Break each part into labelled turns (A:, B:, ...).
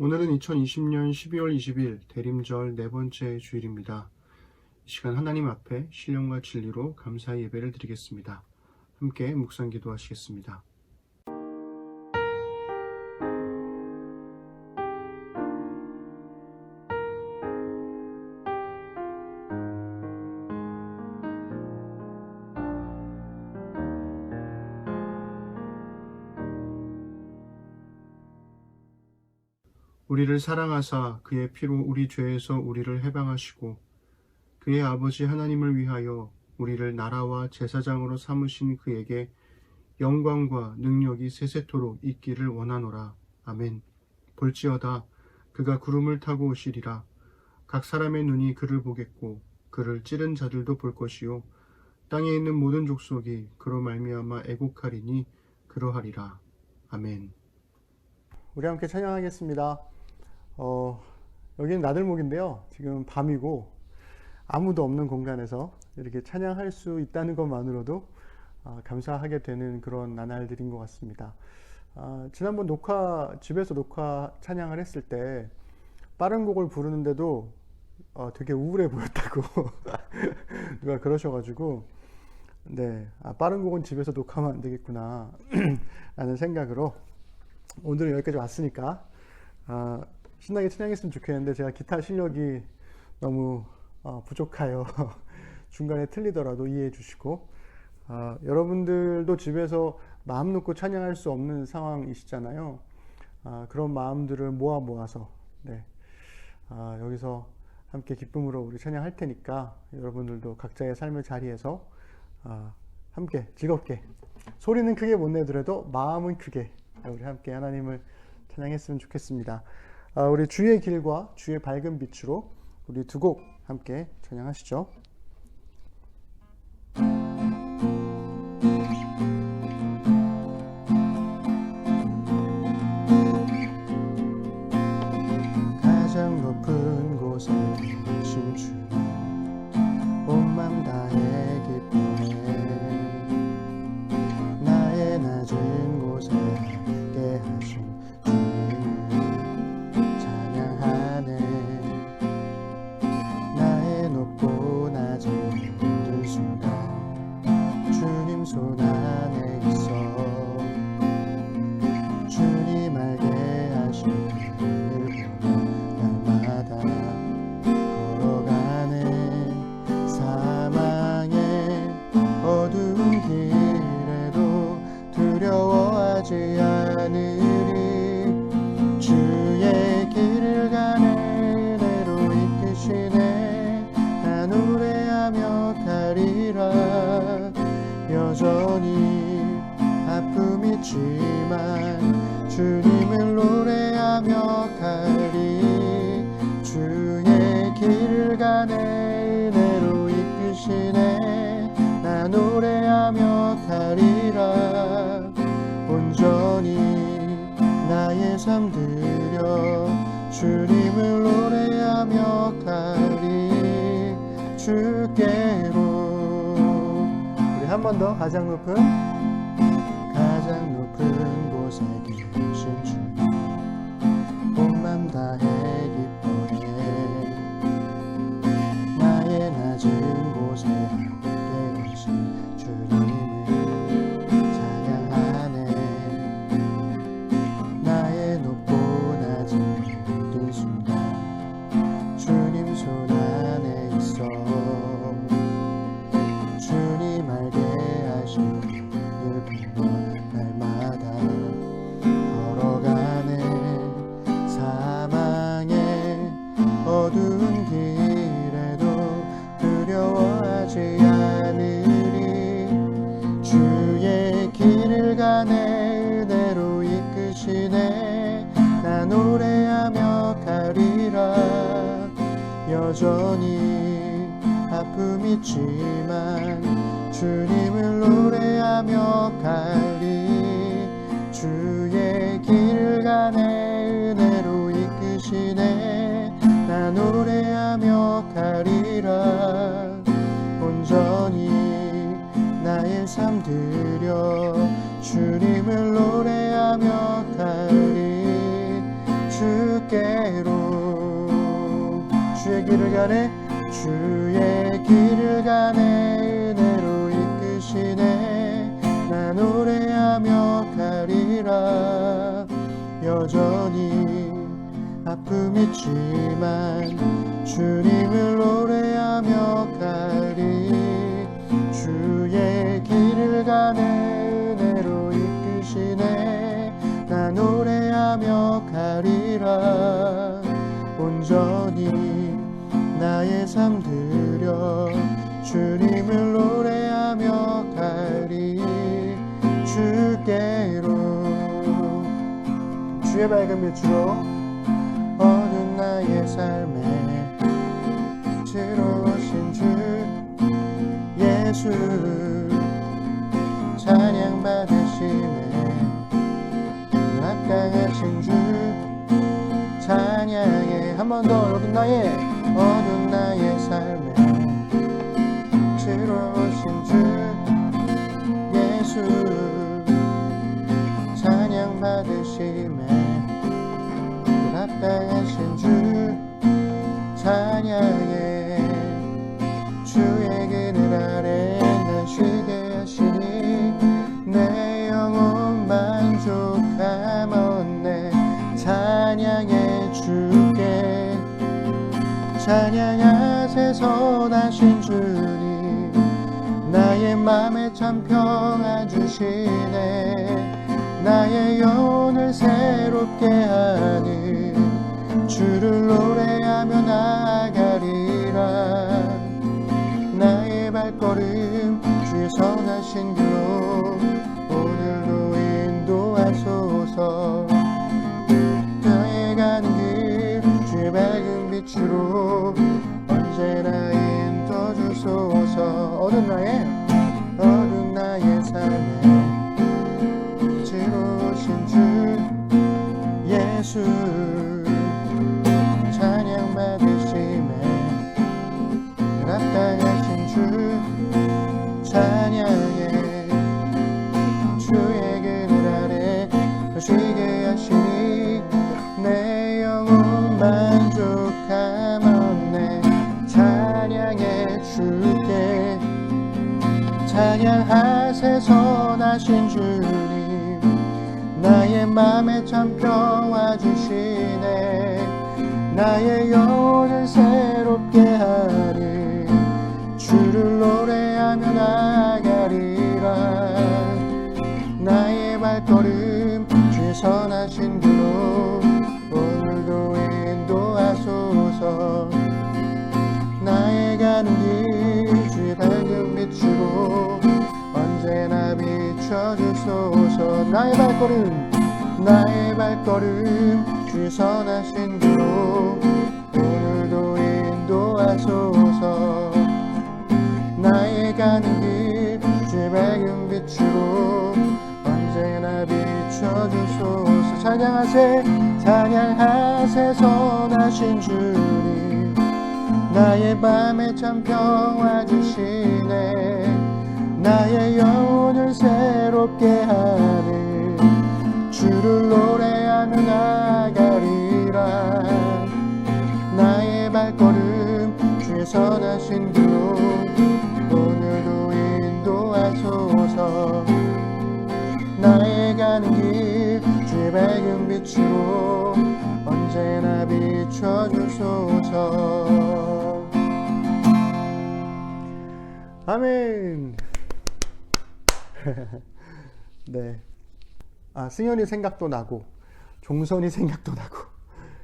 A: 오늘은 2020년 12월 20일 대림절 네 번째 주일입니다. 이 시간 하나님 앞에 신령과 진리로 감사의 예배를 드리겠습니다. 함께 묵상 기도하시겠습니다. 우리를 사랑하사 그의 피로 우리 죄에서 우리를 해방하시고 그의 아버지 하나님을 위하여 우리를 나라와 제사장으로 삼으신 그에게 영광과 능력이 세세토록 있기를 원하노라. 아멘. 볼지어다 그가 구름을 타고 오시리라. 각 사람의 눈이 그를 보겠고 그를 찌른 자들도 볼 것이요 땅에 있는 모든 족속이 그로 말미암아 애곡하리니 그러하리라. 아멘.
B: 우리 함께 찬양하겠습니다. 여기는 나들목인데요. 지금 밤이고 아무도 없는 공간에서 이렇게 찬양할 수 있다는 것만으로도 감사하게 되는 그런 나날들인 것 같습니다. 지난번 집에서 녹화 찬양을 했을 때 빠른 곡을 부르는데도 되게 우울해 보였다고 누가 그러셔가지고 빠른 곡은 집에서 녹화하면 안 되겠구나 라는 생각으로 오늘은 여기까지 왔으니까 신나게 찬양했으면 좋겠는데 제가 기타 실력이 너무 부족하여 중간에 틀리더라도 이해해 주시고 여러분들도 집에서 마음 놓고 찬양할 수 없는 상황이시잖아요. 그런 마음들을 모아서 여기서 함께 기쁨으로 우리 찬양할 테니까 여러분들도 각자의 삶의 자리에서 함께 즐겁게 소리는 크게 못 내더라도 마음은 크게 우리 함께 하나님을 찬양했으면 좋겠습니다. 우리 주의 길과 주의 밝은 빛으로 우리 두 곡 함께 찬양하시죠. 가장 높은 곳에 계신 주 온 맘 다해 기뻐해 나의 낮은 곳에 함께 하신 손 안에 있어 주님 알게 하신 길을 보며 날마다 걸어가네 사망의 어두운 길에도 두려워하지 않으리 주의 길을 가네 은혜로 이끄시네 나 노래하며 가리라 여전히 아픔이 있지만 주님을 노래하며 가리 주의 길을 가네 은혜로 이끄시네 나 노래하며 가리라 온전히 나의 삶 드려 주님을 노래하며 가리 주께로 한 번 더 가장 높은 곳에 계신 주 온 맘 다해 기뻐해 나의 낮은 곳에 함께 계신 주님을 찬양하네 나의 높고 낮은 모든 순간 주님 손 안에 있어 주님 알게 하신 길을 보며 날마다 걸어가네 사망의 어두운 길에도 두려워하지 않으리 주의 길을 가네 은혜로 이끄시네 나 노래하며 가리라 여전히 아픔 있지만 주님을 노래하며 가리 주의 길을 가네 은혜로 이끄시네 나 노래하며 가리라 온전히 나의 삶 드려 주님을 노래하며 가리 주께 주의 길을 가네 주의 길을 가네 은혜로 이끄시네 나 노래하며 가리라 여전히 아픔 있지만 주님을 노래하며 가리 주의 길을 가네 은혜로 이끄시네 나 노래하며 가리라 온전히 나의 삶 드려 주님을 노래하며 가리 주께로 주의 밝은 빛으로 어두운 나의 삶에 빛으로 오신 주 예수 찬양 받으시네 합당하신 주 찬양해 한 번 더 어두운 나의 삶에 빛으로 오신 주 예수 찬양 받으시네 합당하신 주 찬양해 주의 그늘 아래 날 쉬게 하시니 내 영혼 만족함 얻네 찬양해 주께 찬양하세 선하신 주님 나의 맘에 참 평안 주시네 나의 영혼을 새롭게 하는 주를 노래하며 나아가리라 나의 발걸음 주의 선하신 길로 오늘도 인도하소서 나의 가는 길 주의 밝은 빛으로 언제나 인도주소서 어두운 나의 삶에 빛으로 오신 주 예수 찬양 받으시네 합당하신 주 찬양해 주의 그늘 아래 쉬게 하시니 내 영혼 만족함 얻네 찬양해 주께 찬양하세 선하신 주님 나의 맘에 참 평화 주시네 나의 영혼을 새롭게 하리 주를 노래하며 나아가리라 나의 발걸음 주의 선하신 길로 오늘도 인도하소서 나의 가는 길 주의 밝은 빛으로 언제나 비춰주소서 나의 발걸음 주의 선하신 길로 오늘도 인도하소서 나의 가는 길 주의 밝은 빛으로 언제나 비춰주소서 찬양하세 선하신 주님 나의 밤에 참 평화 주시네 나의 영혼을 새롭게 하는 주를 노래하며 나아가리라 나의 발걸음 주의 선하신 길로 오늘도 인도하소서 나의 가는 길 주의 밝은 빛으로 언제나 비춰주소서 아멘. 네. 승현이 생각도 나고 종선이 생각도 나고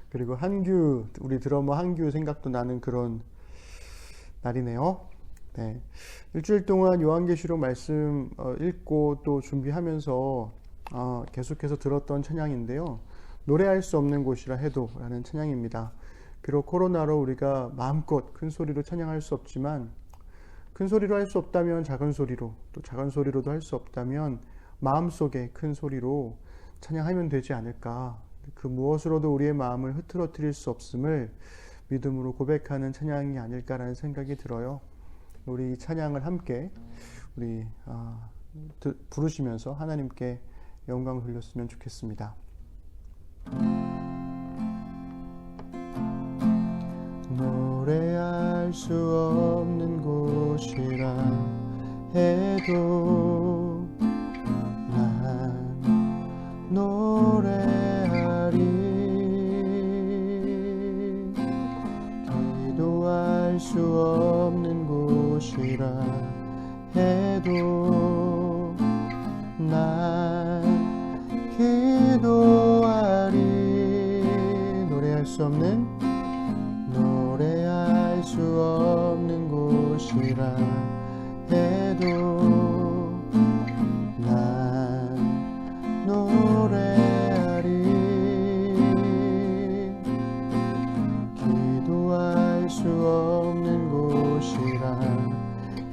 B: 그리고 한규 우리 드러머 한규 생각도 나는 그런 날이네요. 네. 일주일 동안 요한계시록 말씀 읽고 또 준비하면서 계속해서 들었던 찬양인데요. 노래할 수 없는 곳이라 해도 라는 찬양입니다. 비록 코로나로 우리가 마음껏 큰 소리로 찬양할 수 없지만 큰 소리로 할 수 없다면 작은 소리로 또 작은 소리로도 할 수 없다면 마음속에 큰 소리로 찬양하면 되지 않을까. 그 무엇으로도 우리의 마음을 흐트러뜨릴 수 없음을 믿음으로 고백하는 찬양이 아닐까라는 생각이 들어요. 우리 이 찬양을 함께 우리 부르시면서 하나님께 영광 돌렸으면 좋겠습니다. 너 기도할 수 없는 곳이라 해도 난 노래하리. 기도할 수 없는 곳이라 해도 난 기도하리. 노래할 수 없는 곳이라 해도 난 노래하리. 기도할 수 없는 곳이라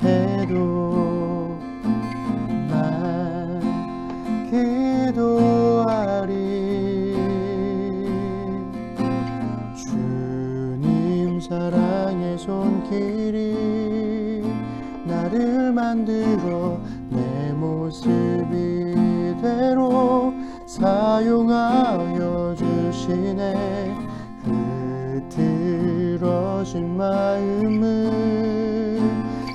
B: 해도 난 기도하리. 주님 사랑의 손길이 나를 만들어 내 모습 이대로 사용하여 주시네. 흐트러진 마음을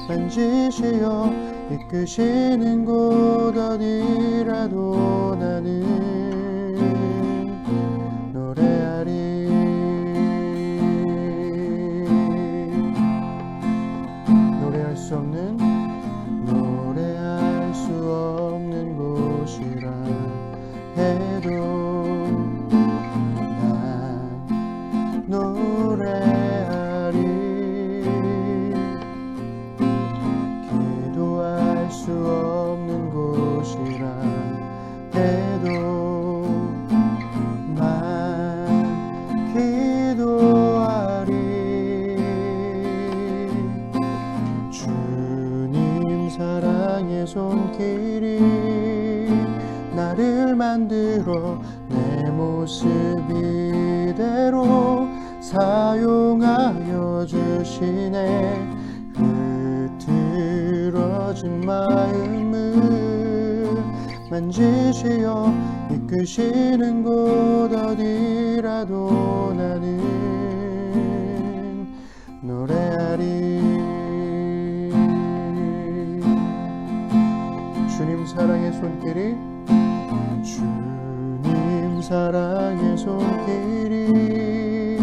B: 만지시어 이끄시는 곳 어디라도 나는 노래하리. 노래할 수 없는 곳이라 해도 난 노래하리. 기도할 수 없는 곳이라 해도 난 기도하리. 주님 사랑의 손길이 나를 만들어 내 모습 이대로 사용하여 주시네. 흐트러진 마음을 만지시어 이끄시는 곳 어디라도 나는 노래하리. 주님 사랑의 손길이 주님 사랑의 손길이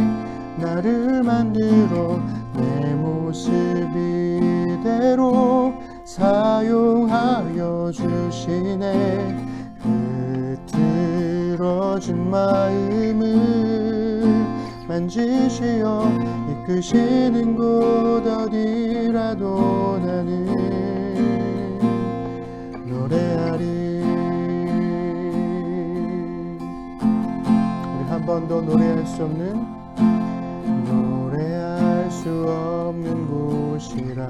B: 나를 만들어 내 모습 이대로 사용하여 주시네. 흐트러진 마음을 만지시어 이끄시는 곳 어디라도 나는 노래하리. 한 번 더 노래할 수 없는 곳이라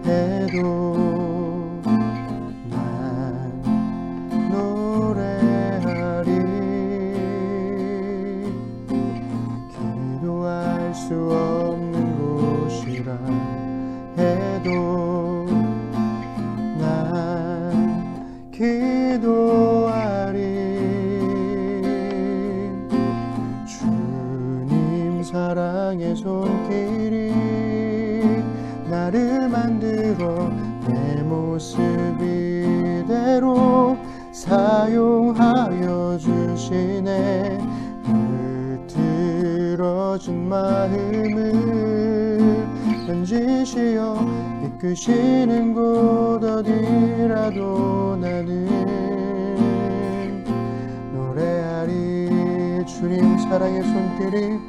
B: 해도 난 노래하리. 기도할 수 없는 곳이라 해도 난 기도하리. 사랑의 손길이 나를 만들어 내 모습 이대로 사용하여 주시네. 흐트러진 마음을 만지시어 이끄시는 곳 어디라도 나는 노래하리. 주님 사랑의 손길이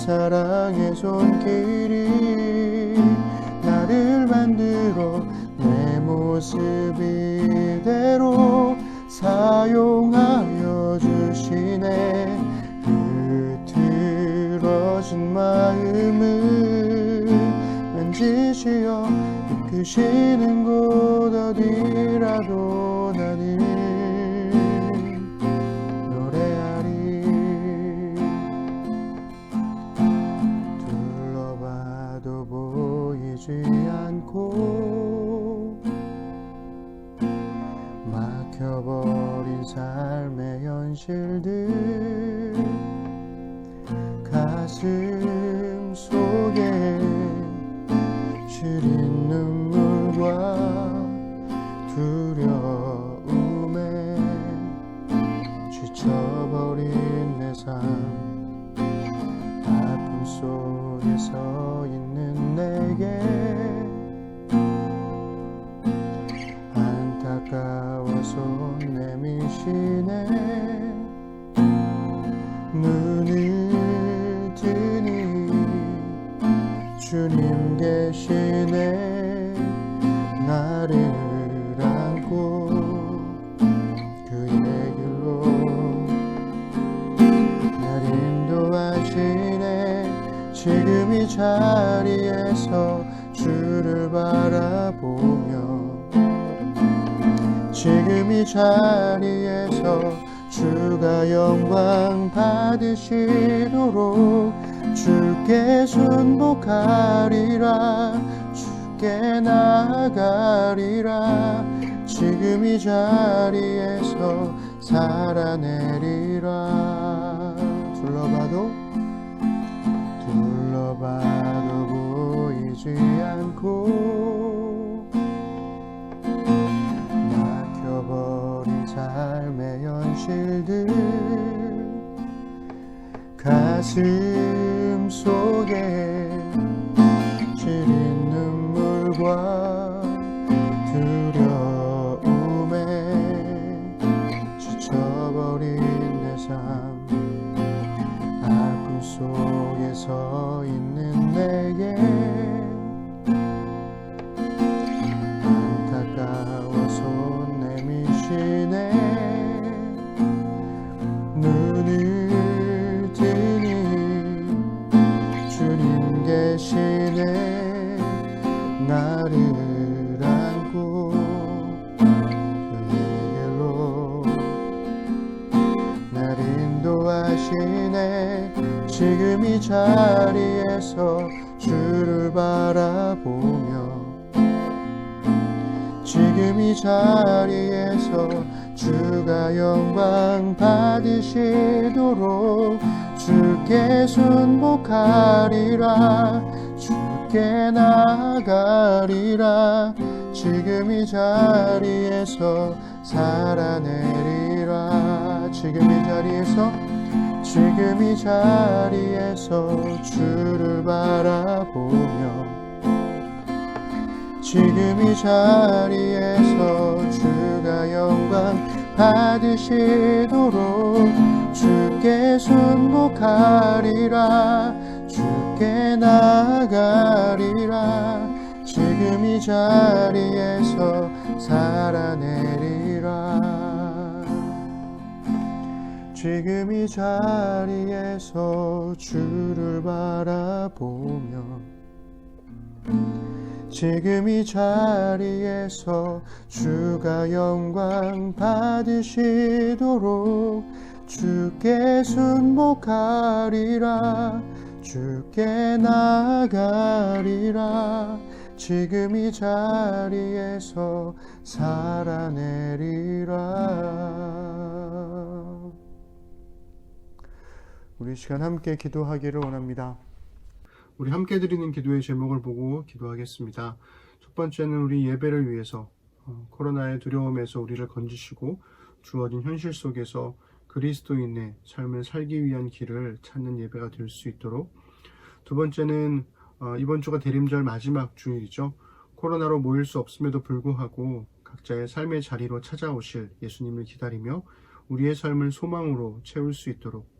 B: 사랑의 손길이 나를 만들어 내 모습 이대로 사용하여 주시네. 흐트러진 마음을 만지시어 이끄시는 곳 어디라도 나는 않고 막혀버린 삶의 현실들 가슴 삶 아픔 속에 서 있는 내게 안타까워서 내미시네 눈을 뜨니 주님 계시네 나를 안고 그의 길로 날 인도하시네 지금 이 자리에서 주를 바라보며 지금 이 자리에서 주가 영광 받으시도록 주께 순복하리라 주께 나아가리라 지금 이 자리에서 살아내리라 둘러봐도 보이지 않고 막혀버린 삶의 현실들 가슴 속에 시린 눈물과 두려움에 지쳐버린 내 삶 아픔 속에 서 있는 내게 안타까워서 내미시네 눈을 뜨니 주님 계시네 나를 안고 그의 길로 날 인도하시네 지금 이 자리에서 주를 바라보며 지금 이 자리에서 주가 영광 받으시도록 주께 순복하리라 주께 나아가리라 지금 이 자리에서 살아내리라 지금 이 자리에서 주를 바라보며 지금 이 자리에서 주가 영광 받으시도록 주께 순복하리라 주께 나아가리라 지금 이 자리에서 살아내리라 지금 이 자리에서 주를 바라보며 지금 이 자리에서 주가 영광 받으시도록 주께 순복하리라 주께 나아가리라 지금 이 자리에서 살아내리라. 우리 시간 함께 기도하기를 원합니다.
A: 우리 함께 드리는 기도의 제목을 보고 기도하겠습니다. 첫 번째는 우리 예배를 위해서 코로나의 두려움에서 우리를 건지시고 주어진 현실 속에서 그리스도인의 삶을 살기 위한 길을 찾는 예배가 될 수 있도록, 두 번째는 이번 주가 대림절 마지막 주일이죠. 코로나로 모일 수 없음에도 불구하고 각자의 삶의 자리로 찾아오실 예수님을 기다리며 우리의 삶을 소망으로 채울 수 있도록,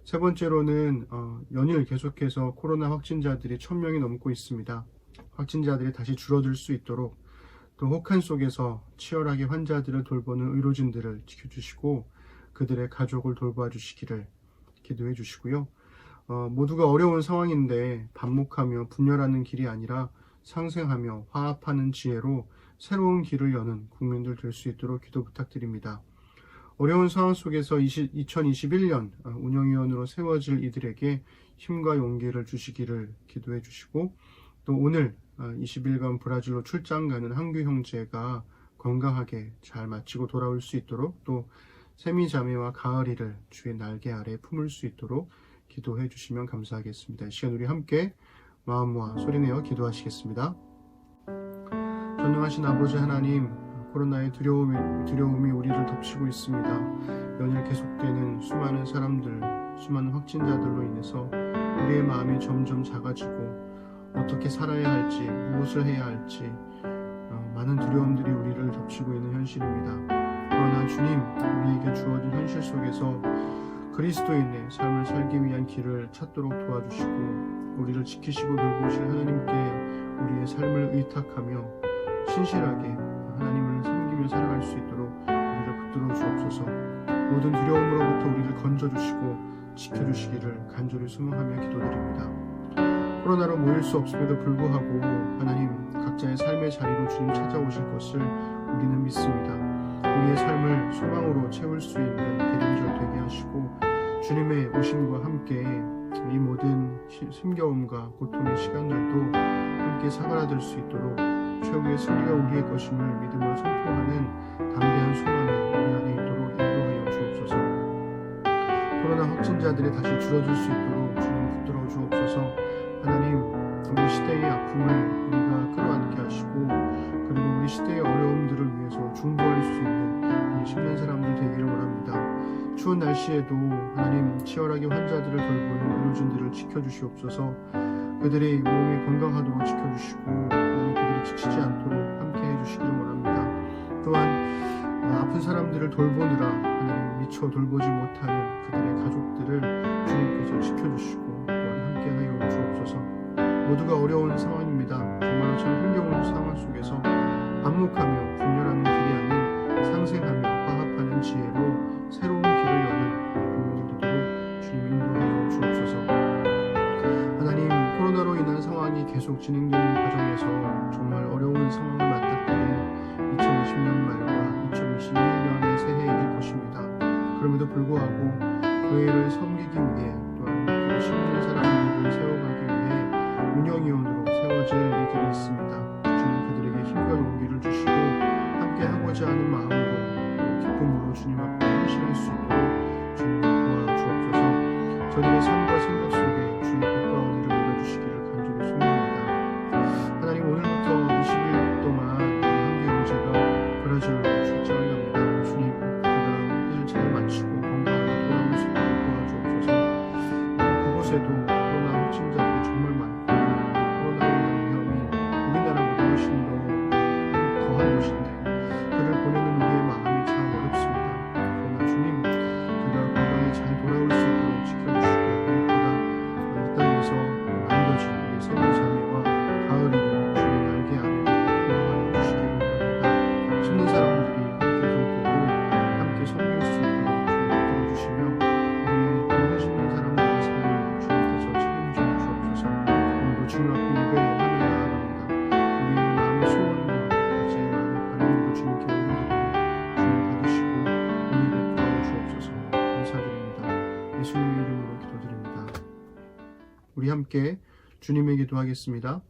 A: 세 번째로는 연일 계속해서 코로나 확진자들이 1000명이 넘고 있습니다. 확진자들이 다시 줄어들 수 있도록, 또 혹한 속에서 치열하게 환자들을 돌보는 의료진들을 지켜주시고 그들의 가족을 돌봐 주시기를 기도해 주시고요. 모두가 어려운 상황인데 반목하며 분열하는 길이 아니라 상생하며 화합하는 지혜로 새로운 길을 여는 국민들 될 수 있도록 기도 부탁드립니다. 어려운 상황 속에서 2021년 운영위원으로 세워질 이들에게 힘과 용기를 주시기를 기도해 주시고, 또 오늘 20일간 브라질로 출장 가는 한규 형제가 건강하게 잘 마치고 돌아올 수 있도록, 또 세미 자매와 가을이를 주의 날개 아래 품을 수 있도록 기도해 주시면 감사하겠습니다. 이 시간 우리 함께 마음 모아 소리내어 기도하시겠습니다. 전능하신 아버지 하나님, 코로나의 두려움이 우리를 덮치고 있습니다. 연일 계속되는 수많은 사람들, 수많은 확진자들로 인해서 우리의 마음이 점점 작아지고 어떻게 살아야 할지, 무엇을 해야 할지 많은 두려움들이 우리를 덮치고 있는 현실입니다. 그러나 주님, 우리에게 주어진 현실 속에서 그리스도인의 삶을 살기 위한 길을 찾도록 도와주시고 우리를 지키시고 돌보실 하나님께 우리의 삶을 의탁하며 신실하게 하나님을 섬기며 살아갈 수 있도록 우리를 붙들어 주옵소서. 모든 두려움으로부터 우리를 건져주시고 지켜주시기를 간절히 소망하며 기도드립니다. 코로나로 모일 수 없음에도 불구하고 하나님, 각자의 삶의 자리로 주님 찾아오실 것을 우리는 믿습니다. 우리의 삶을 소망으로 채울 수 있는 대림절 되게 하시고 주님의 오심과 함께 이 모든 힘겨움과 고통의 시간들도 함께 사그라들 수 있도록 최후의 승리가 우리의 것임을 믿음으로 선포하는 담대한 소망이 우리 안에 있도록 인도하여 주옵소서. 코로나 확진자들이 다시 줄어들 수 있도록 주님 붙들어 주옵소서. 하나님, 우리 시대의 아픔을 우리가 끌어안게 하시고 그리고 우리 시대의 어려움들을 위해서 중보할 수 있는 우리 심는 사람들 되기를 원합니다. 추운 날씨에도 하나님, 치열하게 환자들을 돌보는 의료진들을 지켜주시옵소서. 그들의 몸이 건강하도록 지켜주시고 그들이 지치지 않도록 함께 해주시기를 원합니다. 또한 아픈 사람들을 돌보느라 하나님, 미처 돌보지 못하는 그들의 가족들을 주님께서 지켜주시고 또한 함께 하여 주옵소서. 모두가 어려운 상황입니다. 정말 참 힘겨운 상황 속에서 반목하며 분열하는 길이 아닌 상생하며 화합하는 지혜로 새로운 길을 여는 공동이 되도록 주님 인도하여 주옵소서. 하나님, 코로나로 인한 상황이 계속 진행되는 과정에서 정말 어려운 상황을 맞닥뜨린 2020년 말과 2021년의 새해일 것입니다. 그럼에도 불구하고 교회를 섬기기 위해 또한 그 심는 사람들을 세워가기 위해 운영위원으로 세워질 이들이 있습니다. 주님, 그들에게 힘과 용기를 주시고 함께 하고자 하는 마음으로 기쁨으로 주님 앞에 헌신할 수 있도록 주님 도와주옵소서. 저들의 삶과 생각 속에 주의 복과 은혜를 내려주시기를 간절히 소망합니다. 하나님, 오늘부터 20일 동안 한국 형제가 브라질로 출장을 갑니다. 주님, 그가 일을 잘 마치고 건강하게 돌아올 수 있도록 도와주옵소서. 그곳에도 코로나 확진자들이 정말 많고 코로나로 인한 위험이 우리나라보다 훨씬 더한 곳인데 그를 보내는 우리의 마음이 참 어렵습니다. 그러나 주님, 그가 건강히 잘 돌아올 수 있도록 지켜주시고 무엇보다 이 땅에서 남겨진 우리 세대 자매와 가을이를 주의 날개 아래로 보호하여 주시기를 원합니다. 심는 사람들이 함께 돌보고 함께 섬길 수 있도록 주님 도와주시며 우리의 모든 심는 사람들의 삶을 주님께서 책임져 주옵소서. 오늘도 주님 앞에 예배를 하며 나아갑니다. 우리의 마음의 소원과 각자의 마음의 바람으로 주님께 올려드리고 주님 받으시고 은혜 베풀어 주옵소서. 감사드립니다. 예수님의 이름으로 기도드립니다. 우리 함께 주님의 기도하겠습니다.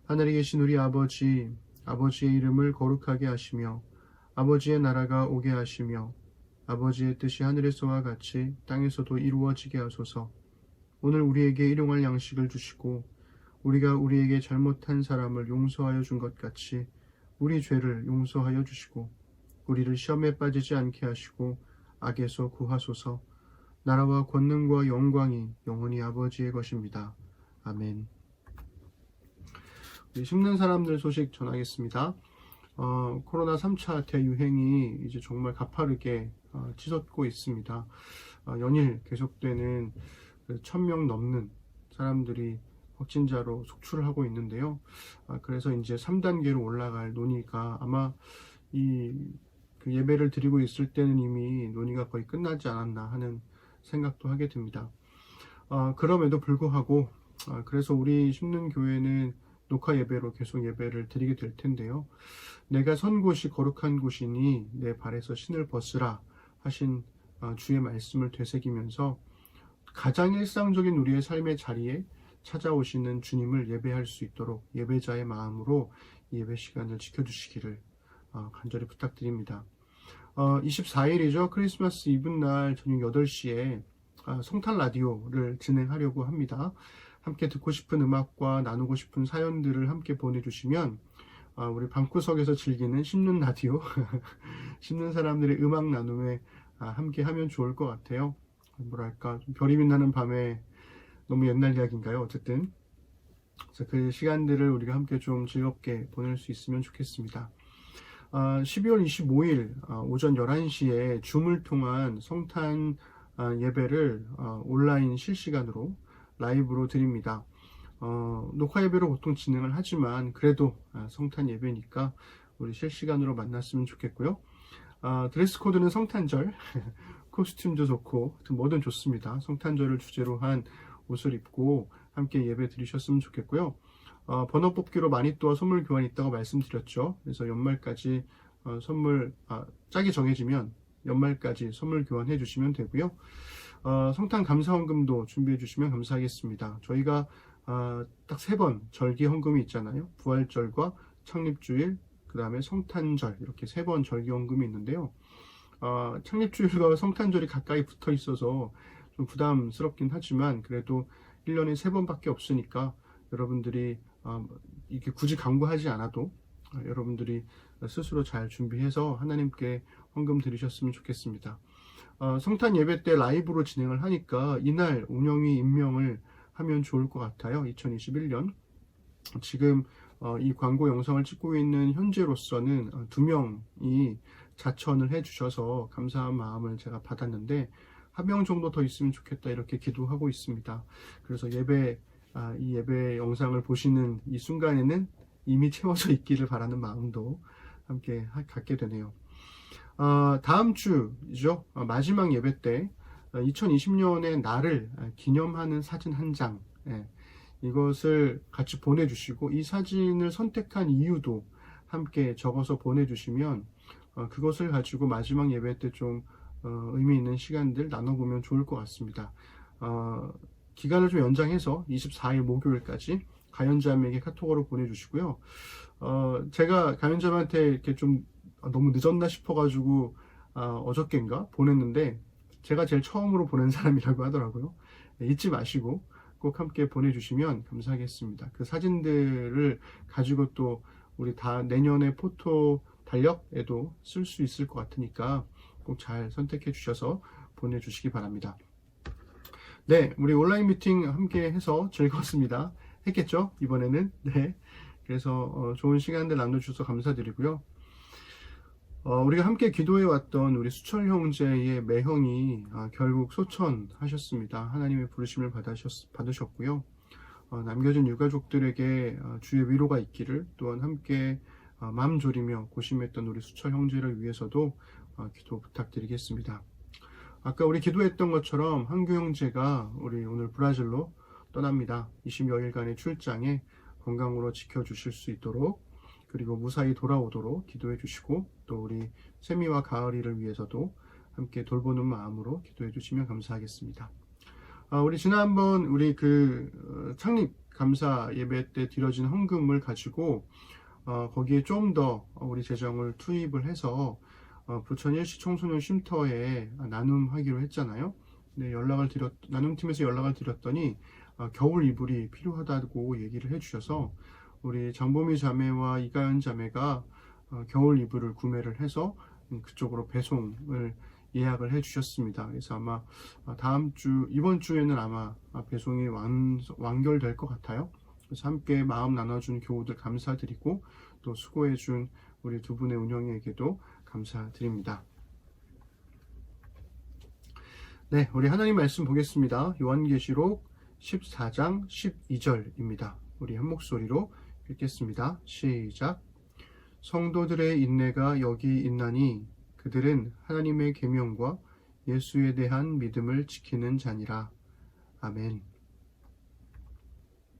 A: 하늘에 계신 우리 아버지, 아버지의 이름을 거룩하게 하시며 아버지의 나라가 오게 하시며 아버지의 뜻이 하늘에서와 같이 땅에서도 이루어지게 하소서. 오늘 우리에게 일용할 양식을 주시고 우리가 우리에게 잘못한 사람을 용서하여 준 것 같이 우리 죄를 용서하여 주시고 우리를 시험에 빠지지 않게 하시고 악에서 구하소서. 나라와 권능과 영광이 영원히 아버지의 것입니다. 아멘. 우리 심는 사람들 소식 전하겠습니다. 코로나 3차 대유행이 이제 정말 가파르게 치솟고 있습니다. 연일 계속되는 1000명 넘는 사람들이 확진자로 속출을 하고 있는데요. 그래서 이제 3단계로 올라갈 논의가 아마 그 예배를 드리고 있을 때는 이미 논의가 거의 끝나지 않았나 하는 생각도 하게 됩니다. 그럼에도 불구하고 그래서 우리 심는 교회는 녹화 예배로 계속 예배를 드리게 될 텐데요. 내가 선 곳이 거룩한 곳이니 내 발에서 신을 벗으라 하신 주의 말씀을 되새기면서 가장 일상적인 우리의 삶의 자리에 찾아오시는 주님을 예배할 수 있도록 예배자의 마음으로 예배 시간을 지켜주시기를 간절히 부탁드립니다. 24일이죠. 크리스마스 이브날 저녁 8시에 성탄 라디오를 진행하려고 합니다. 함께 듣고 싶은 음악과 나누고 싶은 사연들을 함께 보내주시면 우리 방구석에서 즐기는 심는 라디오 심는 사람들의 음악 나눔에 함께 하면 좋을 것 같아요. 뭐랄까, 좀 별이 빛나는 밤에 너무 옛날 이야기인가요? 어쨌든. 그래서 그 시간들을 우리가 함께 좀 즐겁게 보낼 수 있으면 좋겠습니다. 12월 25일 오전 11시에 줌을 통한 성탄 예배를 온라인 실시간으로 라이브로 드립니다. 녹화 예배로 보통 진행을 하지만 그래도 성탄 예배니까 우리 실시간으로 만났으면 좋겠고요. 드레스 코드는 성탄절, 코스튬도 좋고 뭐든 좋습니다. 성탄절을 주제로 한 옷을 입고 함께 예배 드리셨으면 좋겠고요. 번호 뽑기로 마니또와 선물 교환이 있다고 말씀드렸죠. 그래서 연말까지 선물 짝이 정해지면 연말까지 선물 교환해 주시면 되고요. 성탄 감사헌금도 준비해 주시면 감사하겠습니다. 저희가 딱 3번 절기 헌금이 있잖아요. 부활절과 창립주일, 그 다음에 성탄절, 이렇게 3번 절기 헌금이 있는데요. 창립주일과 성탄절이 가까이 붙어 있어서 좀 부담스럽긴 하지만 그래도 1년에 3번밖에 없으니까 여러분들이 이게 굳이 강구하지 않아도 여러분들이 스스로 잘 준비해서 하나님께 헌금 드리셨으면 좋겠습니다. 성탄 예배 때 라이브로 진행을 하니까 이날 운영위 임명을 하면 좋을 것 같아요. 2021년 지금 이 광고 영상을 찍고 있는 현재로서는 2명이 자천을 해주셔서 감사한 마음을 제가 받았는데 한 명 정도 더 있으면 좋겠다 이렇게 기도하고 있습니다. 그래서 이 예배 영상을 보시는 이 순간에는 이미 채워져 있기를 바라는 마음도 함께 갖게 되네요. 다음 주죠. 마지막 예배 때 2020년의 날을 기념하는 사진 한 장, 이것을 같이 보내주시고 이 사진을 선택한 이유도 함께 적어서 보내주시면 그것을 가지고 마지막 예배 때 좀 의미 있는 시간들 나눠보면 좋을 것 같습니다. 기간을 좀 연장해서 24일 목요일까지 가연자매에게 카톡으로 보내주시고요. 제가 가연자매한테 이렇게 좀 너무 늦었나 싶어가지고 어저께인가 보냈는데 제가 제일 처음으로 보낸 사람이라고 하더라고요. 잊지 마시고 꼭 함께 보내주시면 감사하겠습니다. 그 사진들을 가지고 또 우리 다 내년에 포토 달력에도 쓸 수 있을 것 같으니까 꼭 잘 선택해 주셔서 보내주시기 바랍니다. 네, 우리 온라인 미팅 함께 해서 즐거웠습니다. 했겠죠? 이번에는. 네. 그래서 좋은 시간들 나눠주셔서 감사드리고요. 우리가 함께 기도해 왔던 우리 수철 형제의 매형이 결국 소천하셨습니다. 하나님의 부르심을 받으셨고요. 남겨진 유가족들에게 주의 위로가 있기를, 또한 함께 마음 졸이며 고심했던 우리 수철 형제를 위해서도 기도 부탁드리겠습니다. 아까 우리 기도했던 것처럼 한규 형제가 우리 오늘 브라질로 떠납니다. 20여일간의 출장에 건강으로 지켜주실 수 있도록, 그리고 무사히 돌아오도록 기도해 주시고, 또 우리 세미와 가을이를 위해서도 함께 돌보는 마음으로 기도해 주시면 감사하겠습니다. 우리 지난번 우리 창립 감사 예배 때 드려진 헌금을 가지고 거기에 좀 더 우리 재정을 투입을 해서 부천 일시 청소년 쉼터에 나눔하기로 했잖아요. 네, 나눔팀에서 연락을 드렸더니 겨울 이불이 필요하다고 얘기를 해주셔서 우리 장보미 자매와 이가연 자매가 겨울 이불을 구매를 해서 그쪽으로 배송을 예약을 해주셨습니다. 그래서 아마 이번 주에는 아마 배송이 완결될 것 같아요. 그래서 함께 마음 나눠준 교우들 감사드리고, 또 수고해준 우리 두 분의 운영에게도 감사드립니다. 네, 우리 하나님 말씀 보겠습니다. 요한계시록 14장 12절입니다. 우리 한 목소리로 읽겠습니다. 시작. 성도들의 인내가 여기 있나니 그들은 하나님의 계명과 예수에 대한 믿음을 지키는 자니라. 아멘.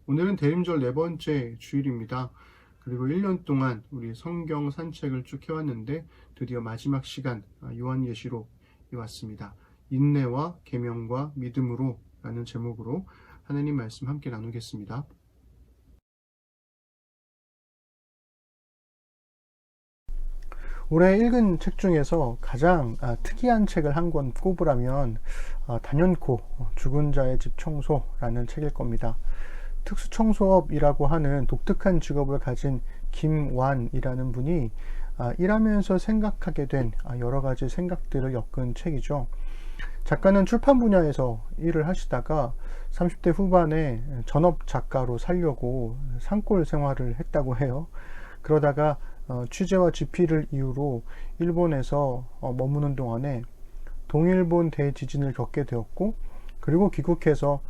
A: 오늘은 대림절 4번째 주일입니다. 그리고 1년 동안 우리 성경 산책을 쭉 해왔는데 드디어 마지막 시간 요한계시록이 왔습니다. 인내와 계명과 믿음으로 라는 제목으로 하나님 말씀 함께 나누겠습니다.
B: 올해 읽은 책 중에서 가장 특이한 책을 한 권 꼽으라면 단연코 죽은 자의 집 청소라는 책일 겁니다. 특수청소업이라고 하는 독특한 직업을 가진 김완이라는 분이 일하면서 생각하게 된 여러 가지 생각들을 엮은 책이죠. 작가는 출판 분야에서 일을 하시다가 30대 후반에 전업 작가로 살려고 산골 생활을 했다고 해요. 그러다가 취재와 집필을 이유로 일본에서 머무는 동안에 동일본 대지진을 겪게 되었고, 그리고 귀국해서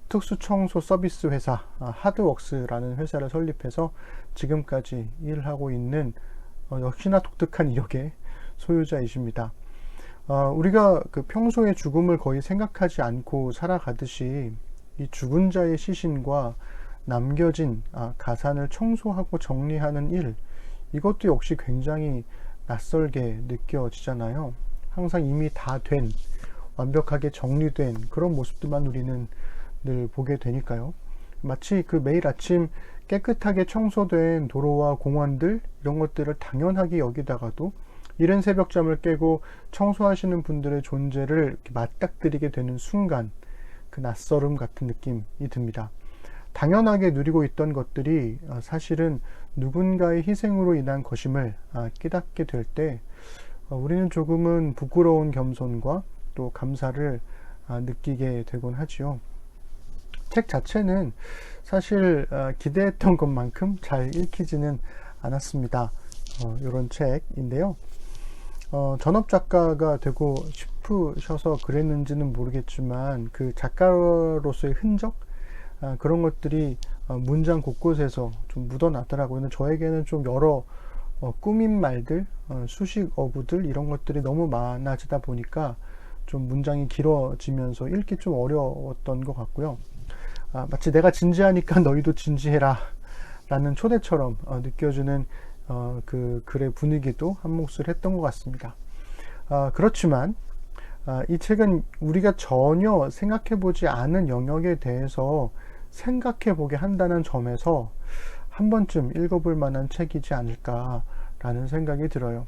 B: 특수청소 서비스 회사 하드웍스라는 회사를 설립해서 지금까지 일을 하고 있는 역시나 독특한 이력의 소유자이십니다. 우리가 그 평소에 죽음을 거의 생각하지 않고 살아가듯이 이 죽은 자의 시신과 남겨진 가산을 청소하고 정리하는 일, 이것도 역시 굉장히 낯설게 느껴지잖아요. 항상 이미 다 된, 완벽하게 정리된 그런 모습들만 우리는 늘 보게 되니까요. 마치 그 매일 아침 깨끗하게 청소된 도로와 공원들, 이런 것들을 당연하게 여기다가도 이른 새벽잠을 깨고 청소하시는 분들의 존재를 맞닥뜨리게 되는 순간, 그 낯설음 같은 느낌이 듭니다. 당연하게 누리고 있던 것들이 사실은 누군가의 희생으로 인한 것임을 깨닫게 될 때 우리는 조금은 부끄러운 겸손과 또 감사를 느끼게 되곤 하지요. 책 자체는 사실 기대했던 것만큼 잘 읽히지는 않았습니다. 이런 책인데요. 전업 작가가 되고 싶으셔서 그랬는지는 모르겠지만 그 작가로서의 흔적, 그런 것들이 문장 곳곳에서 좀 묻어나더라고요. 저에게는 좀 여러 꾸민 말들, 수식 어구들, 이런 것들이 너무 많아지다 보니까 좀 문장이 길어지면서 읽기 좀 어려웠던 것 같고요. 마치 내가 진지하니까 너희도 진지해라 라는 초대처럼 느껴지는 그 글의 분위기도 한 몫을 했던 것 같습니다. 그렇지만 이 책은 우리가 전혀 생각해보지 않은 영역에 대해서 생각해보게 한다는 점에서 한 번쯤 읽어볼 만한 책이지 않을까라는 생각이 들어요.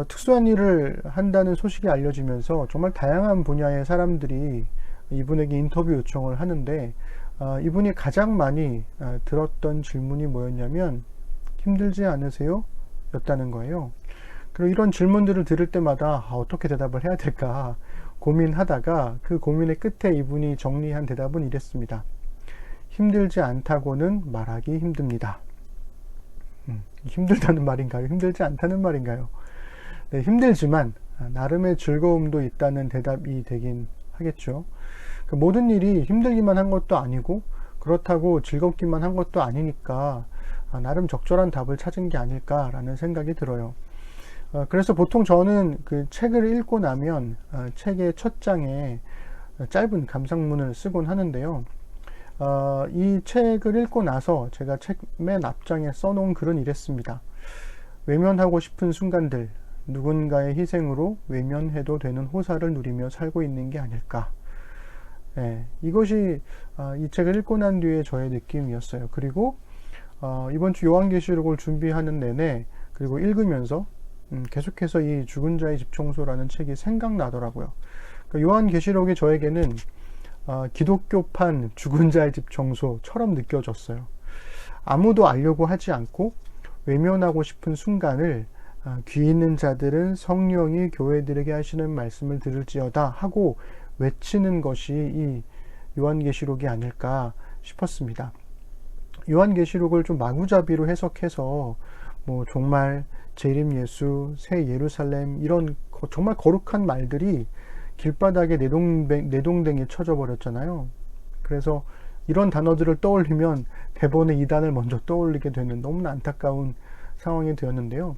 B: 특수한 일을 한다는 소식이 알려지면서 정말 다양한 분야의 사람들이 이분에게 인터뷰 요청을 하는데, 이분이 가장 많이 들었던 질문이 뭐였냐면 힘들지 않으세요? 였다는 거예요. 그리고 이런 질문들을 들을 때마다 어떻게 대답을 해야 될까 고민하다가 그 고민의 끝에 이분이 정리한 대답은 이랬습니다. 힘들지 않다고는 말하기 힘듭니다. 힘들다는 말인가요? 힘들지 않다는 말인가요? 네, 힘들지만 나름의 즐거움도 있다는 대답이 되긴 하겠죠. 그 모든 일이 힘들기만 한 것도 아니고 그렇다고 즐겁기만 한 것도 아니니까 나름 적절한 답을 찾은 게 아닐까라는 생각이 들어요. 그래서 보통 저는 그 책을 읽고 나면 책의 첫 장에 짧은 감상문을 쓰곤 하는데요. 이 책을 읽고 나서 제가 책 맨 앞장에 써놓은 글은 이랬습니다. 외면하고 싶은 순간들, 누군가의 희생으로 외면해도 되는 호사를 누리며 살고 있는 게 아닐까. 네, 이것이 이 책을 읽고 난 뒤에 저의 느낌이었어요. 그리고 이번 주 요한계시록을 준비하는 내내, 그리고 읽으면서 계속해서 이 죽은 자의 집 청소라는 책이 생각나더라고요. 그러니까 요한계시록이 저에게는 기독교판 죽은 자의 집 청소처럼 느껴졌어요. 아무도 알려고 하지 않고 외면하고 싶은 순간을 귀 있는 자들은 성령이 교회들에게 하시는 말씀을 들을지어다 하고 외치는 것이 이 요한계시록이 아닐까 싶었습니다. 요한계시록을 좀 마구잡이로 해석해서 뭐 종말, 재림 예수, 새 예루살렘, 이런 정말 거룩한 말들이 길바닥에 내동댕이 쳐져 버렸잖아요. 그래서 이런 단어들을 떠올리면 대본의 이단을 먼저 떠올리게 되는 너무나 안타까운 상황이 되었는데요.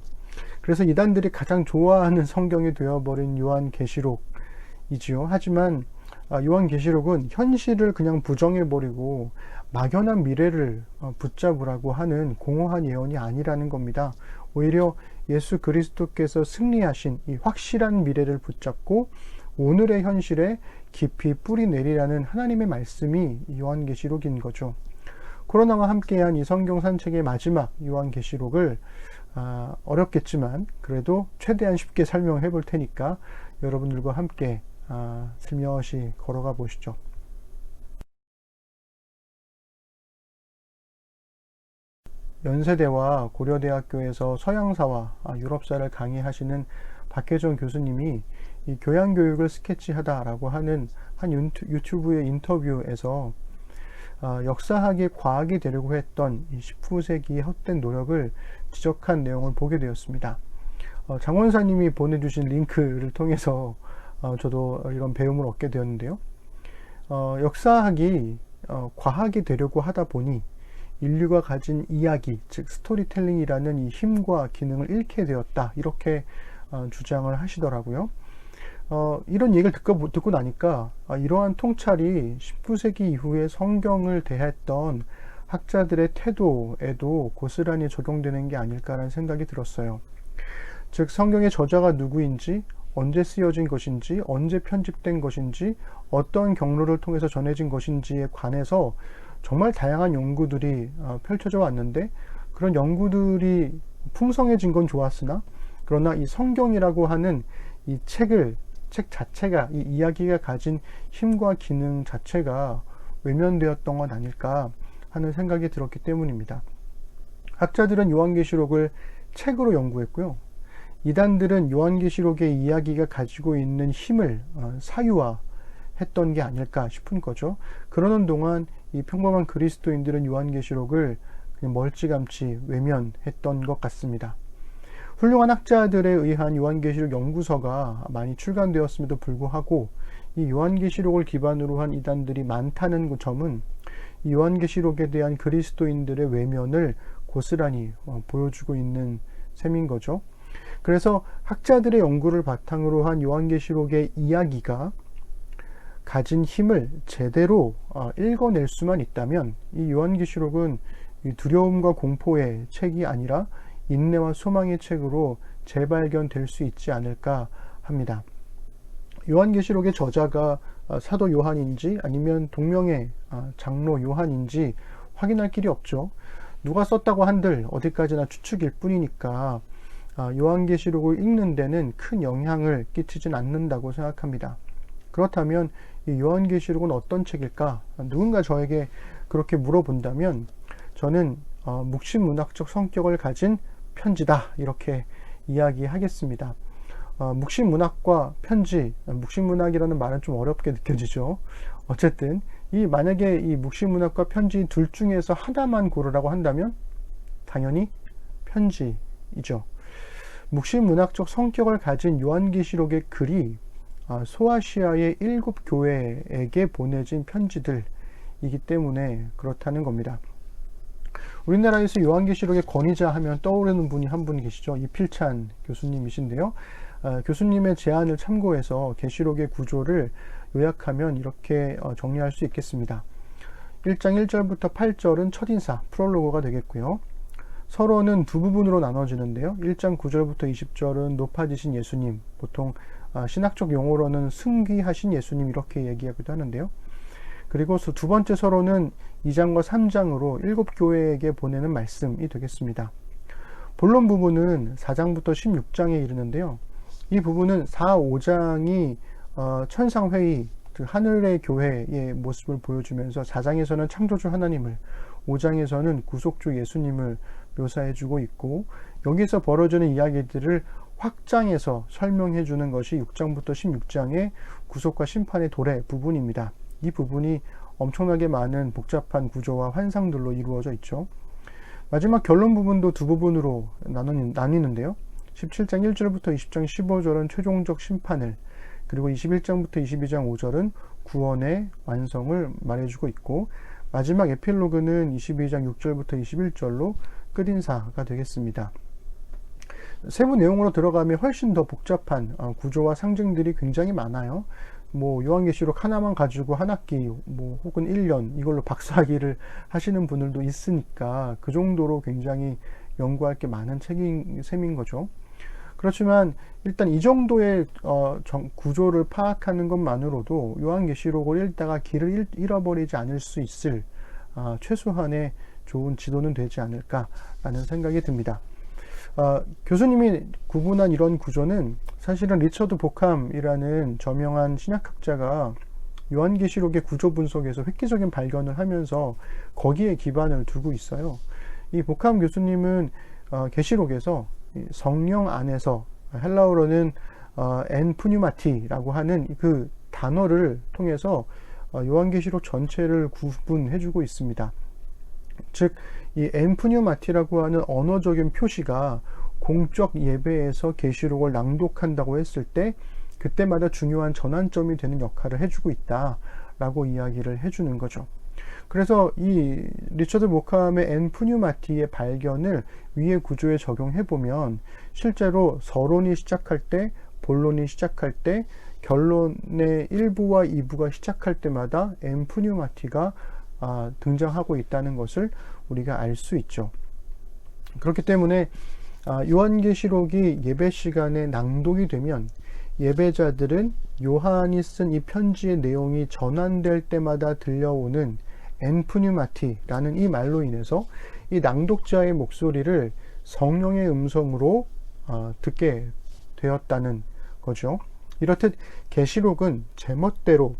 B: 그래서 이단들이 가장 좋아하는 성경이 되어버린 요한계시록이지요. 하지만 요한계시록은 현실을 그냥 부정해버리고 막연한 미래를 붙잡으라고 하는 공허한 예언이 아니라는 겁니다. 오히려 예수 그리스도께서 승리하신 이 확실한 미래를 붙잡고 오늘의 현실에 깊이 뿌리 내리라는 하나님의 말씀이 요한계시록인 거죠. 코로나와 함께한 이 성경 산책의 마지막 요한계시록을 어렵겠지만 그래도 최대한 쉽게 설명해 볼 테니까 여러분들과 함께 슬며시 걸어가 보시죠. 연세대와 고려대학교에서 서양사와 유럽사를 강의하시는 박혜정 교수님이 이 교양교육을 스케치하다라고 하는 한 유튜브의 인터뷰에서 역사학이 과학이 되려고 했던 19세기의 헛된 노력을 지적한 내용을 보게 되었습니다. 장원사님이 보내주신 링크를 통해서 저도 이런 배움을 얻게 되었는데요. 역사학이 과학이 되려고 하다 보니 인류가 가진 이야기, 즉 스토리텔링이라는 이 힘과 기능을 잃게 되었다, 이렇게 주장을 하시더라고요. 이런 얘기를 듣고 나니까 이러한 통찰이 19세기 이후에 성경을 대했던 학자들의 태도에도 고스란히 적용되는 게 아닐까라는 생각이 들었어요. 즉 성경의 저자가 누구인지, 언제 쓰여진 것인지, 언제 편집된 것인지, 어떤 경로를 통해서 전해진 것인지에 관해서 정말 다양한 연구들이 펼쳐져 왔는데, 그런 연구들이 풍성해진 건 좋았으나 그러나 이 성경이라고 하는 이 책 자체가, 이 이야기가 가진 힘과 기능 자체가 외면되었던 건 아닐까 하는 생각이 들었기 때문입니다. 학자들은 요한계시록을 책으로 연구했고요. 이단들은 요한계시록의 이야기가 가지고 있는 힘을 사유화했던 게 아닐까 싶은 거죠. 그러는 동안 이 평범한 그리스도인들은 요한계시록을 그냥 멀찌감치 외면했던 것 같습니다. 훌륭한 학자들에 의한 요한계시록 연구서가 많이 출간되었음에도 불구하고 이 요한계시록을 기반으로 한 이단들이 많다는 점은 이 요한계시록에 대한 그리스도인들의 외면을 고스란히 보여주고 있는 셈인 거죠. 그래서 학자들의 연구를 바탕으로 한 요한계시록의 이야기가 가진 힘을 제대로 읽어낼 수만 있다면 이 요한계시록은 두려움과 공포의 책이 아니라 인내와 소망의 책으로 재발견될 수 있지 않을까 합니다. 요한계시록의 저자가 사도 요한인지 아니면 동명의 장로 요한인지 확인할 길이 없죠. 누가 썼다고 한들 어디까지나 추측일 뿐이니까 요한계시록을 읽는 데는 큰 영향을 끼치진 않는다고 생각합니다. 그렇다면 이 요한계시록은 어떤 책일까? 누군가 저에게 그렇게 물어본다면 저는 묵신문학적 성격을 가진 편지다, 이렇게 이야기하겠습니다. 묵신문학과 편지, 묵신문학이라는 말은 좀 어렵게 느껴지죠. 어쨌든 만약에 이 묵신문학과 편지 둘 중에서 하나만 고르라고 한다면 당연히 편지이죠. 묵신문학적 성격을 가진 요한계시록의 글이 소아시아의 7교회에게 보내진 편지들이기 때문에 그렇다는 겁니다. 우리나라에서 요한계시록의 권위자 하면 떠오르는 분이 한 분 계시죠. 이필찬 교수님이신데요. 교수님의 제안을 참고해서 계시록의 구조를 요약하면 이렇게 정리할 수 있겠습니다. 1장 1절부터 8절은 첫인사, 프롤로그가 되겠고요. 서론은 두 부분으로 나눠지는데요. 1장 9절부터 20절은 높아지신 예수님, 보통 신학적 용어로는 승귀하신 예수님, 이렇게 얘기하기도 하는데요. 그리고 두 번째 서론은 2장과 3장으로 7교회에게 보내는 말씀이 되겠습니다. 본론 부분은 4장부터 16장에 이르는데요. 이 부분은 4, 5장이 천상회의, 하늘의 교회의 모습을 보여주면서 4장에서는 창조주 하나님을, 5장에서는 구속주 예수님을 묘사해주고 있고, 여기서 벌어지는 이야기들을 확장해서 설명해주는 것이 6장부터 16장의 구속과 심판의 도래 부분입니다. 이 부분이 엄청나게 많은 복잡한 구조와 환상들로 이루어져 있죠. 마지막 결론 부분도 두 부분으로 나뉘는데요. 17장 1절부터 20장 15절은 최종적 심판을, 그리고 21장부터 22장 5절은 구원의 완성을 말해주고 있고, 마지막 에필로그는 22장 6절부터 21절로 끝인사가 되겠습니다. 세부 내용으로 들어가면 훨씬 더 복잡한 구조와 상징들이 굉장히 많아요. 요한계시록 하나만 가지고 한 학기, 혹은 1년 이걸로 박사학위를 하시는 분들도 있으니까 그 정도로 굉장히 연구할 게 많은 책인 셈인 거죠. 그렇지만 일단 이 정도의 구조를 파악하는 것만으로도 요한계시록을 읽다가 길을 잃어버리지 않을 수 있을 최소한의 좋은 지도는 되지 않을까라는 생각이 듭니다. 교수님이 구분한 이런 구조는 사실은 리처드 보캄이라는 저명한 신약학자가 요한계시록의 구조 분석에서 획기적인 발견을 하면서 거기에 기반을 두고 있어요. 이 복함 교수님은 계시록에서 성령 안에서 헬라어로는 엔푸뉴마티라고 하는 그 단어를 통해서 요한계시록 전체를 구분해주고 있습니다. 즉, 이 엔푸뉴마티라고 하는 언어적인 표시가 공적 예배에서 계시록을 낭독한다고 했을 때 그때마다 중요한 전환점이 되는 역할을 해주고 있다라고 이야기를 해주는 거죠. 그래서 이 리처드 모캄의 엔푸뉴마티의 발견을 위의 구조에 적용해 보면 실제로 서론이 시작할 때, 본론이 시작할 때, 결론의 1부와 2부가 시작할 때마다 엔푸뉴마티가 등장하고 있다는 것을 우리가 알 수 있죠. 그렇기 때문에 요한계시록이 예배 시간에 낭독이 되면 예배자들은 요한이 쓴 이 편지의 내용이 전환될 때마다 들려오는 엔푸뉴마티라는 이 말로 인해서 이 낭독자의 목소리를 성령의 음성으로 듣게 되었다는 거죠. 이렇듯 계시록은 제멋대로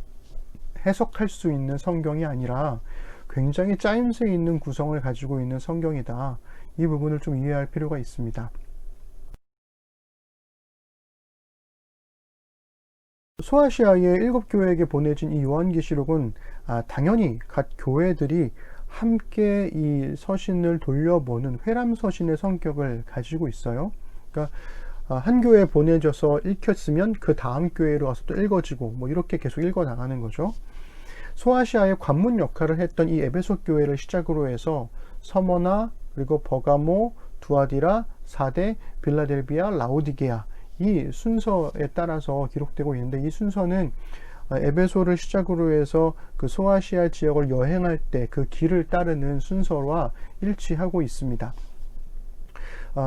B: 해석할 수 있는 성경이 아니라 굉장히 짜임새 있는 구성을 가지고 있는 성경이다. 이 부분을 좀 이해할 필요가 있습니다. 소아시아의 7교회에게 보내진 이 요한계시록은 당연히 각 교회들이 함께 이 서신을 돌려보는 회람서신의 성격을 가지고 있어요. 그러니까 한 교회에 보내져서 읽혔으면 그 다음 교회로 와서 또 읽어지고 뭐 이렇게 계속 읽어 나가는 거죠. 소아시아의 관문 역할을 했던 이 에베소 교회를 시작으로 해서 서머나, 그리고 버가모, 두아디라, 사데, 빌라델비아, 라오디게아 이 순서에 따라서 기록되고 있는데, 이 순서는 에베소를 시작으로 해서 그 소아시아 지역을 여행할 때 그 길을 따르는 순서와 일치하고 있습니다.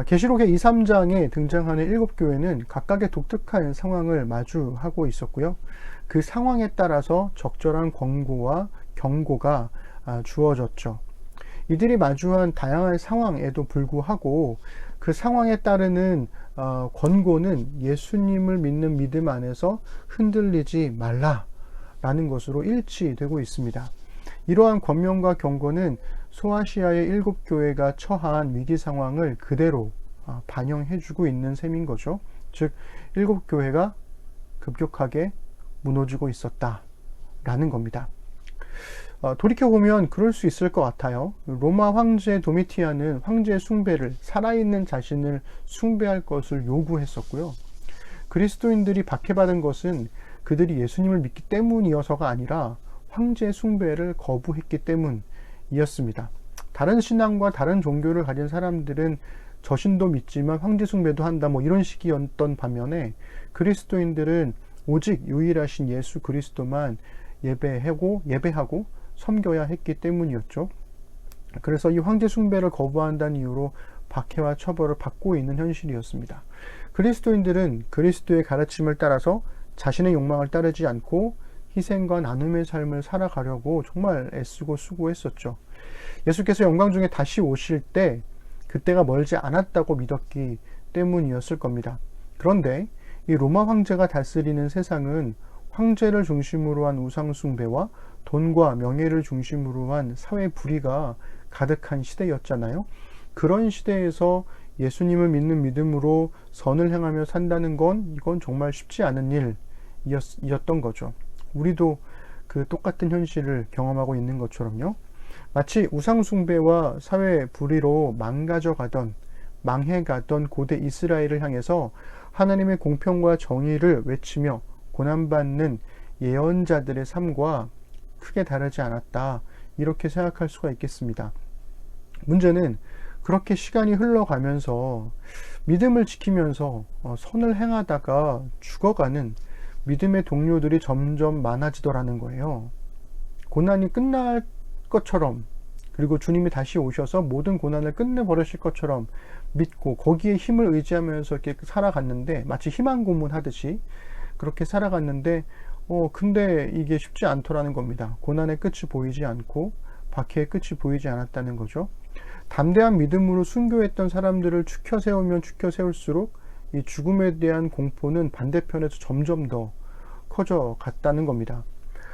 B: 계시록의 2, 3장에 등장하는 7교회는 각각의 독특한 상황을 마주하고 있었고요. 그 상황에 따라서 적절한 권고와 경고가 주어졌죠. 이들이 마주한 다양한 상황에도 불구하고 그 상황에 따르는 권고는 예수님을 믿는 믿음 안에서 흔들리지 말라라는 것으로 일치되고 있습니다. 이러한 권면과 경고는 소아시아의 7교회가 처한 위기 상황을 그대로 반영해주고 있는 셈인 거죠. 즉 7교회가 급격하게 무너지고 있었다라는 겁니다. 돌이켜보면 그럴 수 있을 것 같아요. 로마 황제 도미티안은 황제 숭배를, 살아있는 자신을 숭배할 것을 요구했었고요. 그리스도인들이 박해받은 것은 그들이 예수님을 믿기 때문이어서가 아니라 황제 숭배를 거부했기 때문이었습니다. 다른 신앙과 다른 종교를 가진 사람들은 저 신도 믿지만 황제 숭배도 한다, 뭐 이런 식이었던 반면에 그리스도인들은 오직 유일하신 예수 그리스도만 예배하고 섬겨야 했기 때문이었죠. 그래서 이 황제 숭배를 거부한다는 이유로 박해와 처벌을 받고 있는 현실이었습니다. 그리스도인들은 그리스도의 가르침을 따라서 자신의 욕망을 따르지 않고 희생과 나눔의 삶을 살아가려고 정말 애쓰고 수고했었죠. 예수께서 영광 중에 다시 오실 때 그때가 멀지 않았다고 믿었기 때문이었을 겁니다. 그런데 이 로마 황제가 다스리는 세상은 황제를 중심으로 한 우상 숭배와 돈과 명예를 중심으로 한 사회 불의가 가득한 시대였잖아요. 그런 시대에서 예수님을 믿는 믿음으로 선을 행하며 산다는 건 이건 정말 쉽지 않은 일이었던 거죠. 우리도 그 똑같은 현실을 경험하고 있는 것처럼요. 마치 우상 숭배와 사회 불의로 망해가던 고대 이스라엘을 향해서 하나님의 공평과 정의를 외치며 고난받는 예언자들의 삶과 크게 다르지 않았다, 이렇게 생각할 수가 있겠습니다. 문제는 그렇게 시간이 흘러가면서 믿음을 지키면서 선을 행하다가 죽어가는 믿음의 동료들이 점점 많아지더라는 거예요. 고난이 끝날 것처럼, 그리고 주님이 다시 오셔서 모든 고난을 끝내버리실 것처럼 믿고 거기에 힘을 의지하면서 이렇게 살아갔는데, 마치 희망 고문하듯이 그렇게 살아갔는데 근데 이게 쉽지 않더라는 겁니다. 고난의 끝이 보이지 않고 박해의 끝이 보이지 않았다는 거죠. 담대한 믿음으로 순교했던 사람들을 추켜 세우면 추켜 세울수록 이 죽음에 대한 공포는 반대편에서 점점 더 커져 갔다는 겁니다.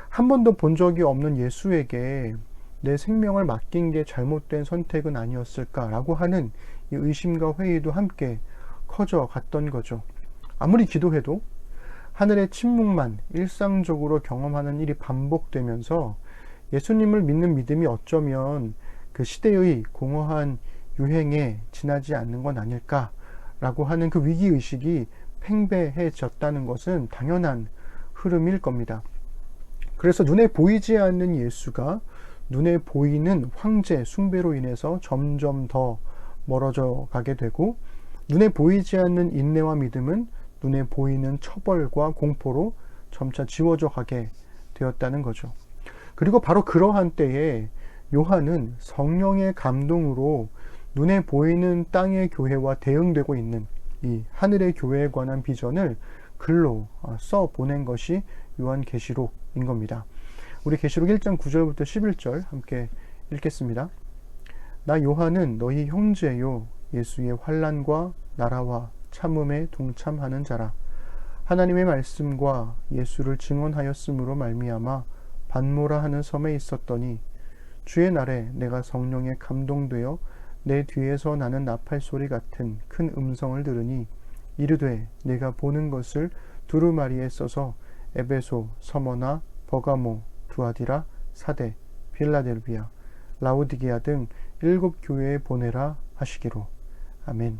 B: 한 번도 본 적이 없는 예수에게 내 생명을 맡긴 게 잘못된 선택은 아니었을까라고 하는 이 의심과 회의도 함께 커져 갔던 거죠. 아무리 기도해도 하늘의 침묵만 일상적으로 경험하는 일이 반복되면서 예수님을 믿는 믿음이 어쩌면 그 시대의 공허한 유행에 지나지 않는 건 아닐까라고 하는 그 위기의식이 팽배해졌다는 것은 당연한 흐름일 겁니다. 그래서 눈에 보이지 않는 예수가 눈에 보이는 황제 숭배로 인해서 점점 더 멀어져 가게 되고, 눈에 보이지 않는 인내와 믿음은 눈에 보이는 처벌과 공포로 점차 지워져 가게 되었다는 거죠. 그리고 바로 그러한 때에 요한은 성령의 감동으로 눈에 보이는 땅의 교회와 대응되고 있는 이 하늘의 교회에 관한 비전을 글로 써 보낸 것이 요한계시록인 겁니다. 우리 계시록 1장 9절부터 11절 함께 읽겠습니다. 나 요한은 너희 형제요 예수의 환난과 나라와 참음에 동참하는 자라. 하나님의 말씀과 예수를 증언하였으므로 말미암아 반모라 하는 섬에 있었더니 주의 날에 내가 성령에 감동되어 내 뒤에서 나는 나팔 소리 같은 큰 음성을 들으니 이르되 내가 보는 것을 두루마리에 써서 에베소, 서머나, 버가모, 두아디라, 사데, 빌라델비아, 라오디게아 등 7 교회에 보내라 하시기로. 아멘.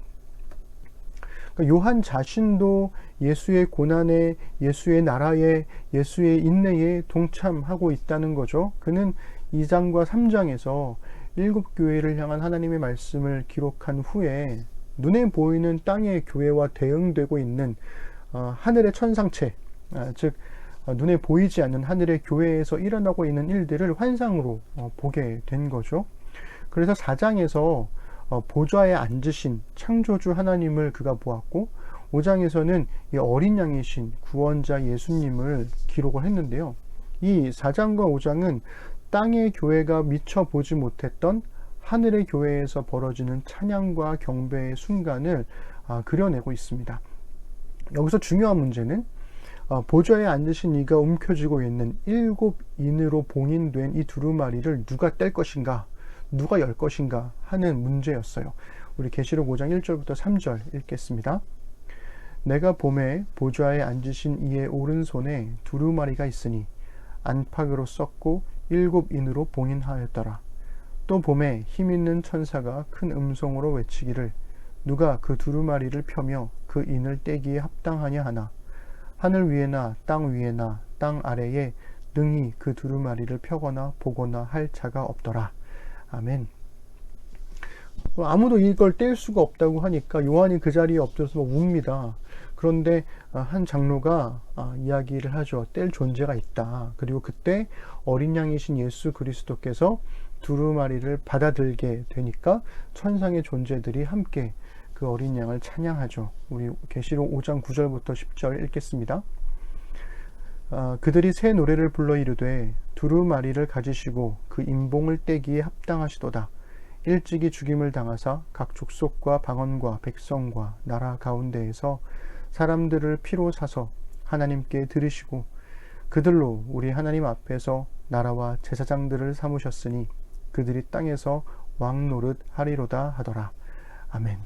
B: 그러니까 요한 자신도 예수의 고난에, 예수의 나라에, 예수의 인내에 동참하고 있다는 거죠. 그는 2장과 3장에서 7 교회를 향한 하나님의 말씀을 기록한 후에 눈에 보이는 땅의 교회와 대응되고 있는 하늘의 천상체, 즉 눈에 보이지 않는 하늘의 교회에서 일어나고 있는 일들을 환상으로 보게 된 거죠. 그래서 4장에서 보좌에 앉으신 창조주 하나님을 그가 보았고, 5장에서는 이 어린 양이신 구원자 예수님을 기록을 했는데요. 이 4장과 5장은 땅의 교회가 미처 보지 못했던 하늘의 교회에서 벌어지는 찬양과 경배의 순간을 그려내고 있습니다. 여기서 중요한 문제는 보좌에 앉으신 이가 움켜쥐고 있는 7인으로 봉인된 이 두루마리를 누가 뗄 것인가, 누가 열 것인가 하는 문제였어요. 우리 계시록 5장 1절부터 3절 읽겠습니다. 내가 봄에 보좌에 앉으신 이의 오른손에 두루마리가 있으니 안팎으로 썩고 7인으로 봉인하였더라. 또 봄에 힘있는 천사가 큰 음성으로 외치기를 누가 그 두루마리를 펴며 그 인을 떼기에 합당하냐 하나. 하늘 위에나 땅 위에나 땅 아래에 능히 그 두루마리를 펴거나 보거나 할 자가 없더라. 아멘. 아무도 이걸 뗄 수가 없다고 하니까 요한이 그 자리에 엎드려서 웁니다. 그런데 한 장로가 이야기를 하죠. 뗄 존재가 있다. 그리고 그때 어린 양이신 예수 그리스도께서 두루마리를 받아들게 되니까 천상의 존재들이 함께 그 어린 양을 찬양하죠. 우리 계시록 5장 9절부터 10절 읽겠습니다. 그들이 새 노래를 불러 이르되 두루마리를 가지시고 그 임봉을 떼기에 합당하시도다. 일찍이 죽임을 당하사 각 족속과 방언과 백성과 나라 가운데에서 사람들을 피로 사서 하나님께 드리시고 그들로 우리 하나님 앞에서 나라와 제사장들을 삼으셨으니 그들이 땅에서 왕 노릇 하리로다 하더라. 아멘.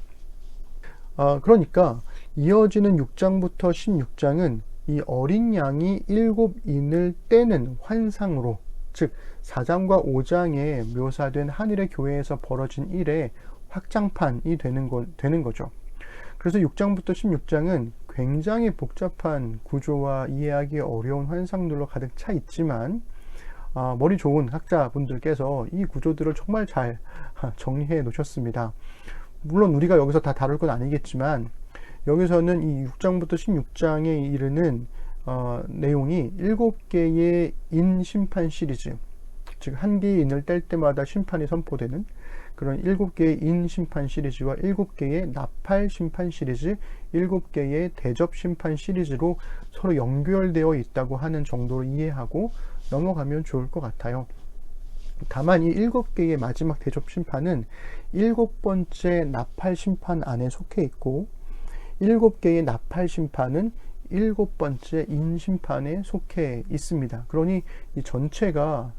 B: 그러니까 이어지는 6장부터 16장은 이 어린 양이 7인을 떼는 환상으로, 즉 4장과 5장에 묘사된 하늘의 교회에서 벌어진 일의 확장판이 되는 거죠. 그래서 6장부터 16장은 굉장히 복잡한 구조와 이해하기 어려운 환상들로 가득 차 있지만 머리 좋은 학자분들께서 이 구조들을 정말 잘 정리해 놓으셨습니다. 물론 우리가 여기서 다 다룰 건 아니겠지만 여기서는 이 6장부터 16장에 이르는 내용이 7개의 인 심판 시리즈, 즉 한 개의 인을 뗄 때마다 심판이 선포되는 그런 7개의 인 심판 시리즈와 7개의 나팔 심판 시리즈, 7개의 대접 심판 시리즈로 서로 연결되어 있다고 하는 정도로 이해하고 넘어가면 좋을 것 같아요. 다만 이 7개의 마지막 대접 심판은 7번째 나팔 심판 안에 속해 있고 7개의 나팔 심판은 7번째 인 심판에 속해 있습니다. 그러니 이 전체가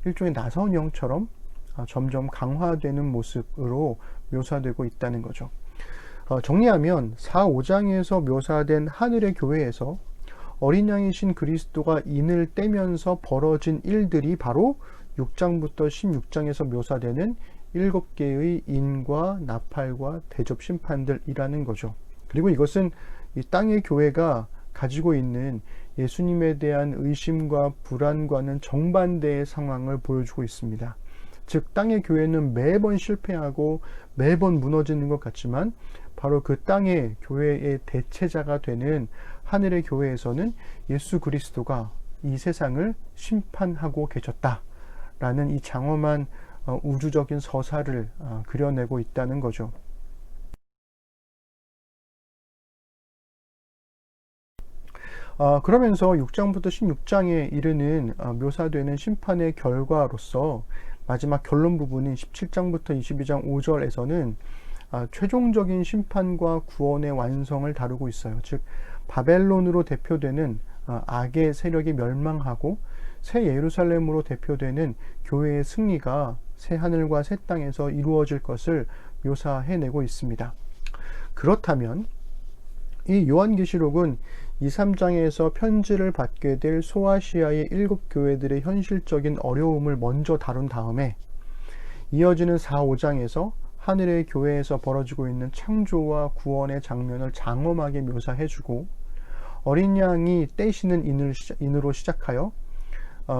B: 일종의 나선 영처럼 점점 강화되는 모습으로 묘사되고 있다는 거죠. 정리하면 4, 5장에서 묘사된 하늘의 교회에서 어린 양이신 그리스도가 인을 떼면서 벌어진 일들이 바로 6장부터 16장에서 묘사되는 7개의 인과 나팔과 대접 심판들이라는 거죠. 그리고 이것은 이 땅의 교회가 가지고 있는 예수님에 대한 의심과 불안과는 정반대의 상황을 보여주고 있습니다. 즉 땅의 교회는 매번 실패하고 매번 무너지는 것 같지만 바로 그 땅의 교회의 대체자가 되는 하늘의 교회에서는 예수 그리스도가 이 세상을 심판하고 계셨다라는 이 장엄한 우주적인 서사를 그려내고 있다는 거죠. 그러면서 6장부터 16장에 이르는 묘사되는 심판의 결과로서 마지막 결론 부분인 17장부터 22장 5절에서는 최종적인 심판과 구원의 완성을 다루고 있어요. 즉 바벨론으로 대표되는 악의 세력이 멸망하고 새 예루살렘으로 대표되는 교회의 승리가 새 하늘과 새 땅에서 이루어질 것을 묘사해내고 있습니다. 그렇다면 이 요한계시록은 2, 3장에서 편지를 받게 될 소아시아의 7교회들의 현실적인 어려움을 먼저 다룬 다음에 이어지는 4, 5장에서 하늘의 교회에서 벌어지고 있는 창조와 구원의 장면을 장엄하게 묘사해주고 어린 양이 떼시는 인으로 시작하여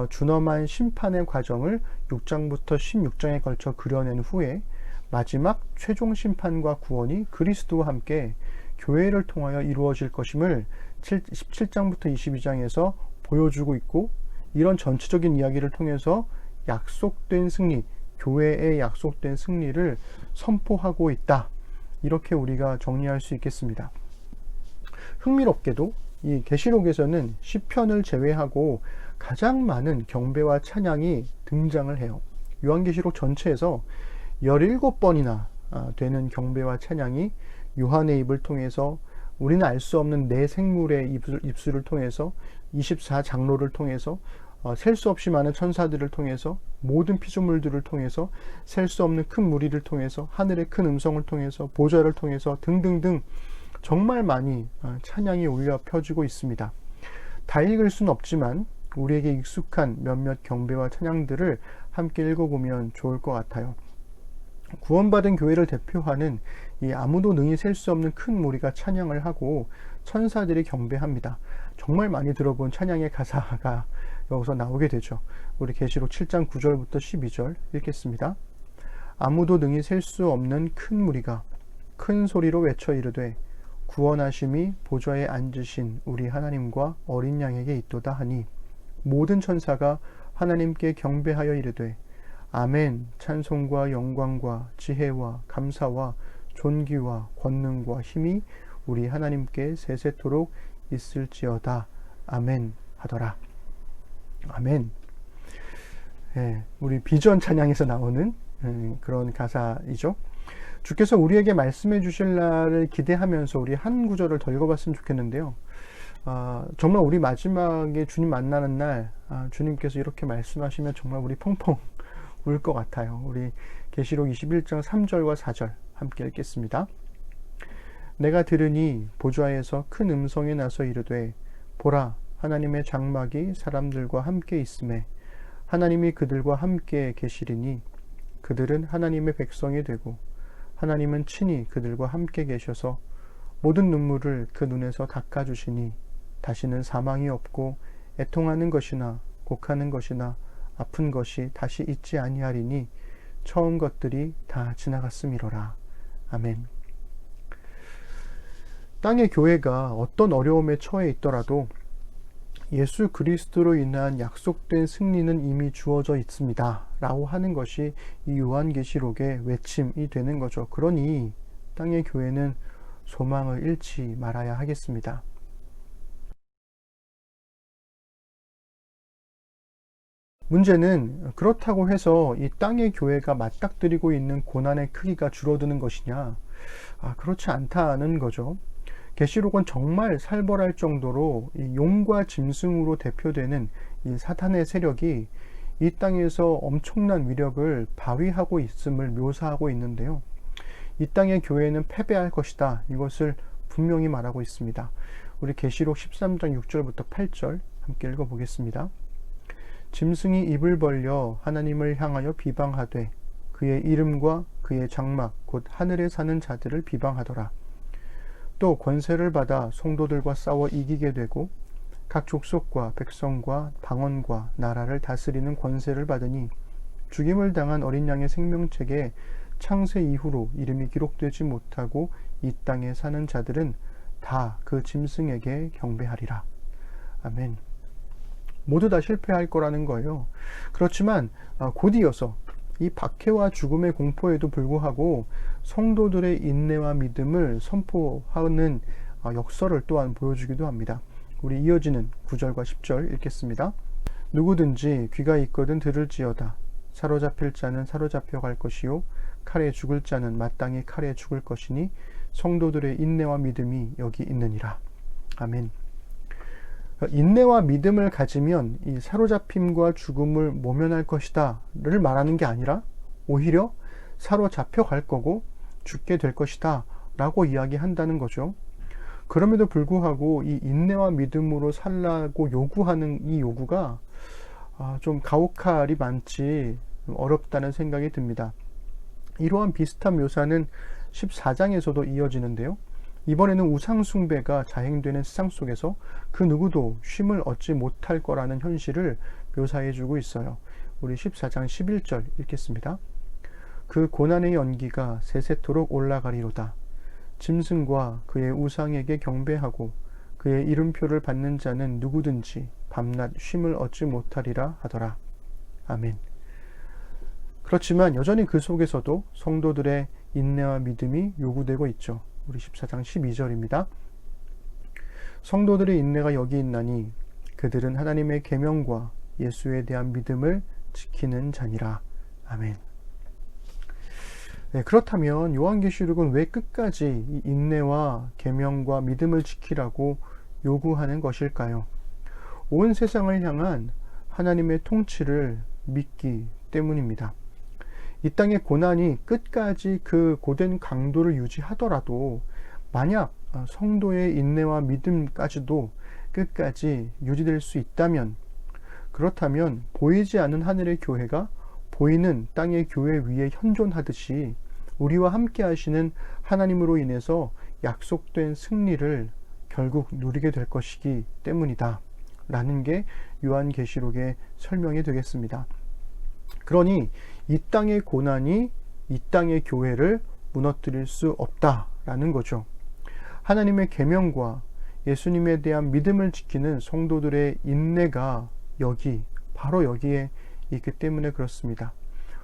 B: 준엄한 심판의 과정을 6장부터 16장에 걸쳐 그려낸 후에 마지막 최종 심판과 구원이 그리스도와 함께 교회를 통하여 이루어질 것임을 17장부터 22장에서 보여주고 있고, 이런 전체적인 이야기를 통해서 약속된 승리, 교회의 약속된 승리를 선포하고 있다, 이렇게 우리가 정리할 수 있겠습니다. 흥미롭게도 이 계시록에서는 시편을 제외하고 가장 많은 경배와 찬양이 등장을 해요. 요한계시록 전체에서 17번이나 되는 경배와 찬양이 요한의 입을 통해서, 우리는 알 수 없는 내 생물의 입술을 통해서, 24장로를 통해서, 셀 수 없이 많은 천사들을 통해서, 모든 피조물들을 통해서, 셀 수 없는 큰 무리를 통해서, 하늘의 큰 음성을 통해서, 보좌를 통해서 등등등 정말 많이 찬양이 울려 펴지고 있습니다. 다 읽을 수는 없지만 우리에게 익숙한 몇몇 경배와 찬양들을 함께 읽어보면 좋을 것 같아요. 구원받은 교회를 대표하는 이 아무도 능히 셀 수 없는 큰 무리가 찬양을 하고 천사들이 경배합니다. 정말 많이 들어본 찬양의 가사가 여기서 나오게 되죠. 우리 계시록 7장 9절부터 12절 읽겠습니다. 아무도 능히 셀 수 없는 큰 무리가 큰 소리로 외쳐 이르되 구원하심이 보좌에 앉으신 우리 하나님과 어린 양에게 있도다 하니, 모든 천사가 하나님께 경배하여 이르되 아멘, 찬송과 영광과 지혜와 감사와 존귀와 권능과 힘이 우리 하나님께 세세토록 있을지어다. 아멘 하더라. 아멘. 우리 비전 찬양에서 나오는 그런 가사이죠. 주께서 우리에게 말씀해 주실 날을 기대하면서 우리 한 구절을 더 읽어봤으면 좋겠는데요. 정말 우리 마지막에 주님 만나는 날 주님께서 이렇게 말씀하시면 정말 우리 펑펑 울 것 같아요. 우리 계시록 21장 3절과 4절 함께 읽겠습니다. 내가 들으니 보좌에서 큰 음성이 나서 이르되 보라, 하나님의 장막이 사람들과 함께 있음에 하나님이 그들과 함께 계시리니 그들은 하나님의 백성이 되고 하나님은 친히 그들과 함께 계셔서 모든 눈물을 그 눈에서 닦아주시니 다시는 사망이 없고 애통하는 것이나 곡하는 것이나 아픈 것이 다시 있지 아니하리니 처음 것들이 다 지나갔음이로라. 아멘. 땅의 교회가 어떤 어려움에 처해 있더라도 예수 그리스도로 인한 약속된 승리는 이미 주어져 있습니다 라고 하는 것이 이 요한계시록의 외침이 되는 거죠. 그러니 땅의 교회는 소망을 잃지 말아야 하겠습니다. 문제는 그렇다고 해서 이 땅의 교회가 맞닥뜨리고 있는 고난의 크기가 줄어드는 것이냐? 그렇지 않다는 거죠. 계시록은 정말 살벌할 정도로 이 용과 짐승으로 대표되는 이 사탄의 세력이 이 땅에서 엄청난 위력을 발휘하고 있음을 묘사하고 있는데요. 이 땅의 교회는 패배할 것이다. 이것을 분명히 말하고 있습니다. 우리 계시록 13장 6절부터 8절 함께 읽어보겠습니다. 짐승이 입을 벌려 하나님을 향하여 비방하되 그의 이름과 그의 장막 곧 하늘에 사는 자들을 비방하더라. 또 권세를 받아 성도들과 싸워 이기게 되고 각 족속과 백성과 방언과 나라를 다스리는 권세를 받으니 죽임을 당한 어린 양의 생명책에 창세 이후로 이름이 기록되지 못하고 이 땅에 사는 자들은 다 그 짐승에게 경배하리라. 아멘. 모두 다 실패할 거라는 거예요. 그렇지만 곧 이어서 이 박해와 죽음의 공포에도 불구하고 성도들의 인내와 믿음을 선포하는 역설을 또한 보여주기도 합니다. 우리 이어지는 9절과 10절 읽겠습니다. 누구든지 귀가 있거든 들을지어다. 사로잡힐 자는 사로잡혀 갈 것이요 칼에 죽을 자는 마땅히 칼에 죽을 것이니 성도들의 인내와 믿음이 여기 있느니라. 아멘. 인내와 믿음을 가지면 이 사로잡힘과 죽음을 모면할 것이다를 말하는 게 아니라 오히려 사로잡혀 갈 거고 죽게 될 것이다 라고 이야기한다는 거죠. 그럼에도 불구하고 이 인내와 믿음으로 살라고 요구하는 이 요구가 좀 가혹할이 많지 어렵다는 생각이 듭니다. 이러한 비슷한 묘사는 14장에서도 이어지는데요. 이번에는 우상숭배가 자행되는 세상 속에서 그 누구도 쉼을 얻지 못할 거라는 현실을 묘사해주고 있어요. 우리 14장 11절 읽겠습니다. 그 고난의 연기가 세세토록 올라가리로다. 짐승과 그의 우상에게 경배하고 그의 이름표를 받는 자는 누구든지 밤낮 쉼을 얻지 못하리라 하더라. 아멘. 그렇지만 여전히 그 속에서도 성도들의 인내와 믿음이 요구되고 있죠. 우리 14장 12절입니다. 성도들의 인내가 여기 있나니 그들은 하나님의 계명과 예수에 대한 믿음을 지키는 자니라. 아멘. 네, 그렇다면 요한계시록은 왜 끝까지 이 인내와 계명과 믿음을 지키라고 요구하는 것일까요? 온 세상을 향한 하나님의 통치를 믿기 때문입니다. 이 땅의 고난이 끝까지 그 고된 강도를 유지하더라도 만약 성도의 인내와 믿음까지도 끝까지 유지될 수 있다면, 그렇다면 보이지 않는 하늘의 교회가 보이는 땅의 교회 위에 현존하듯이 우리와 함께 하시는 하나님으로 인해서 약속된 승리를 결국 누리게 될 것이기 때문이다 라는 게 요한계시록의 설명이 되겠습니다. 그러니 이 땅의 고난이 이 땅의 교회를 무너뜨릴 수 없다라는 거죠. 하나님의 계명과 예수님에 대한 믿음을 지키는 성도들의 인내가 바로 여기에 있기 때문에 그렇습니다.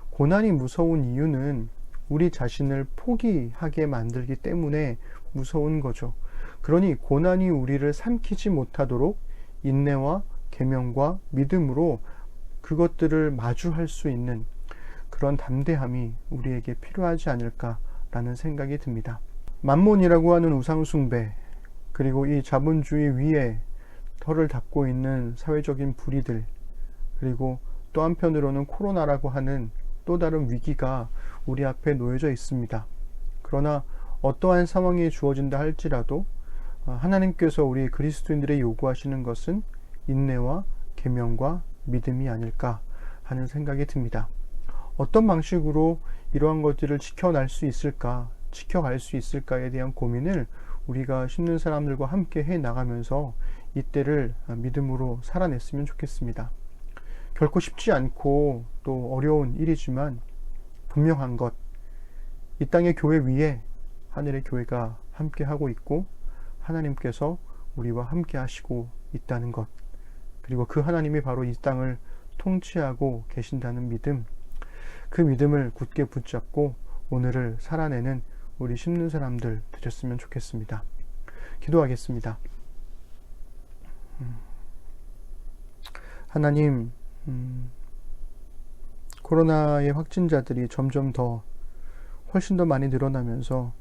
B: 고난이 무서운 이유는 우리 자신을 포기하게 만들기 때문에 무서운 거죠. 그러니 고난이 우리를 삼키지 못하도록 인내와 계명과 믿음으로 그것들을 마주할 수 있는 그런 담대함이 우리에게 필요하지 않을까라는 생각이 듭니다. 만몬이라고 하는 우상숭배, 그리고 이 자본주의 위에 털을 닦고 있는 사회적인 불의들, 그리고 또 한편으로는 코로나라고 하는 또 다른 위기가 우리 앞에 놓여져 있습니다. 그러나 어떠한 상황이 주어진다 할지라도 하나님께서 우리 그리스도인들의 요구하시는 것은 인내와 계명과 믿음이 아닐까 하는 생각이 듭니다. 어떤 방식으로 이러한 것들을 지켜갈 수 있을까에 대한 고민을 우리가 신는 사람들과 함께 해 나가면서 이때를 믿음으로 살아냈으면 좋겠습니다. 결코 쉽지 않고 또 어려운 일이지만 분명한 것, 이 땅의 교회 위에 하늘의 교회가 함께 하고 있고 하나님께서 우리와 함께 하시고 있다는 것, 그리고 그 하나님이 바로 이 땅을 통치하고 계신다는 믿음, 그 믿음을 굳게 붙잡고 오늘을 살아내는 우리 심는 사람들 되셨으면 좋겠습니다. 기도하겠습니다. 하나님, 코로나의 확진자들이 점점 훨씬 더 많이 늘어나면서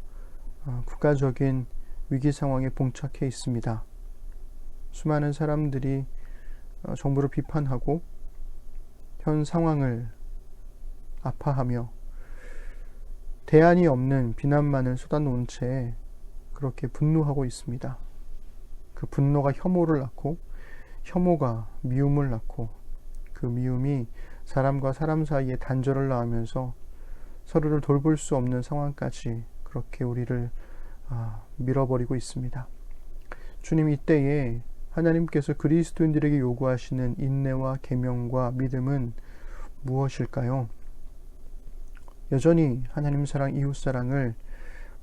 B: 국가적인 위기 상황에 봉착해 있습니다. 수많은 사람들이 정부를 비판하고 현 상황을 아파하며 대안이 없는 비난만을 쏟아놓은 채 그렇게 분노하고 있습니다. 그 분노가 혐오를 낳고 혐오가 미움을 낳고 그 미움이 사람과 사람 사이에 단절을 낳으면서 서로를 돌볼 수 없는 상황까지 그렇게 우리를 밀어버리고 있습니다. 주님, 이때에 하나님께서 그리스도인들에게 요구하시는 인내와 계명과 믿음은 무엇일까요? 여전히 하나님 사랑, 이웃 사랑을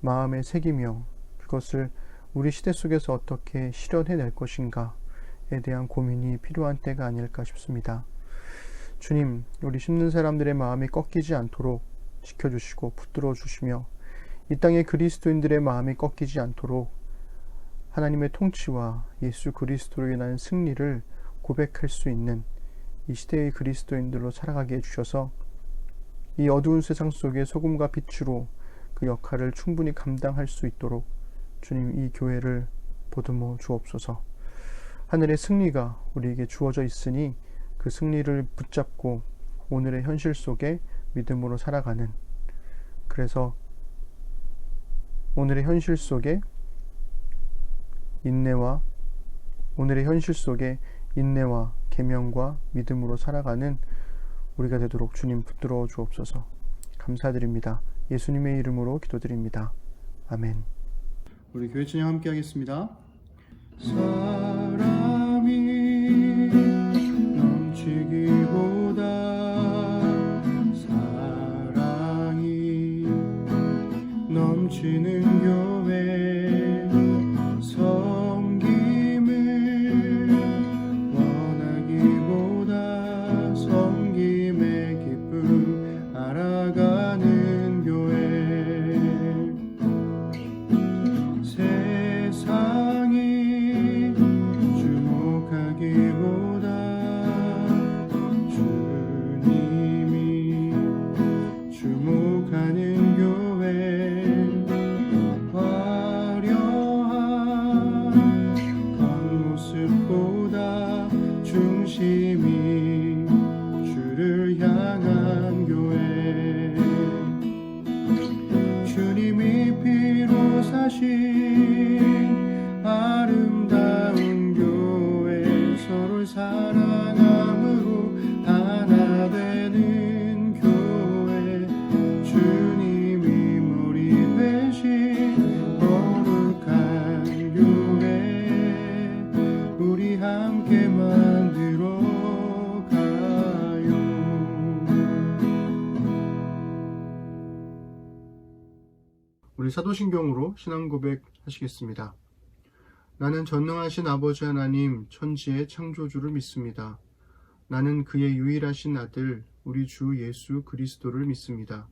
B: 마음에 새기며 그것을 우리 시대 속에서 어떻게 실현해낼 것인가에 대한 고민이 필요한 때가 아닐까 싶습니다. 주님, 우리 심는 사람들의 마음이 꺾이지 않도록 지켜주시고 붙들어 주시며 이 땅의 그리스도인들의 마음이 꺾이지 않도록 하나님의 통치와 예수 그리스도로 인한 승리를 고백할 수 있는 이 시대의 그리스도인들로 살아가게 해주셔서 이 어두운 세상 속에 소금과 빛으로 그 역할을 충분히 감당할 수 있도록 주님, 이 교회를 보듬어 주옵소서. 하늘의 승리가 우리에게 주어져 있으니 그 승리를 붙잡고 오늘의 현실 속에 믿음으로 살아가는, 그래서 오늘의 현실 속에 인내와 계명과 믿음으로 살아가는 우리가 되도록 주님 붙들어 주옵소서. 감사드립니다. 예수님의 이름으로 기도드립니다. 아멘. 우리 교회 찬양 함께 하겠습니다. 사람이 넘치기보다 사랑이 넘치는 교회, 섬김을 원하기보다 섬김의 기쁨 알아가는 교회, 세상이 주목하기보다 주님이 주목하는 교회, 화려한 겉모습보다 중심이 주를 향한 교회, 주님이 피로 사신 아름다운 교회, 서로를 사랑함으로 하나 되는 교회, 주님이 머리 되신 거룩한 교회, 우리 함께 만들어 가요. 우리 사도신경으로 신앙 고백 하시겠습니다. 나는 전능하신 아버지 하나님 천지의 창조주를 믿습니다. 나는 그의 유일하신 아들 우리 주 예수 그리스도를 믿습니다.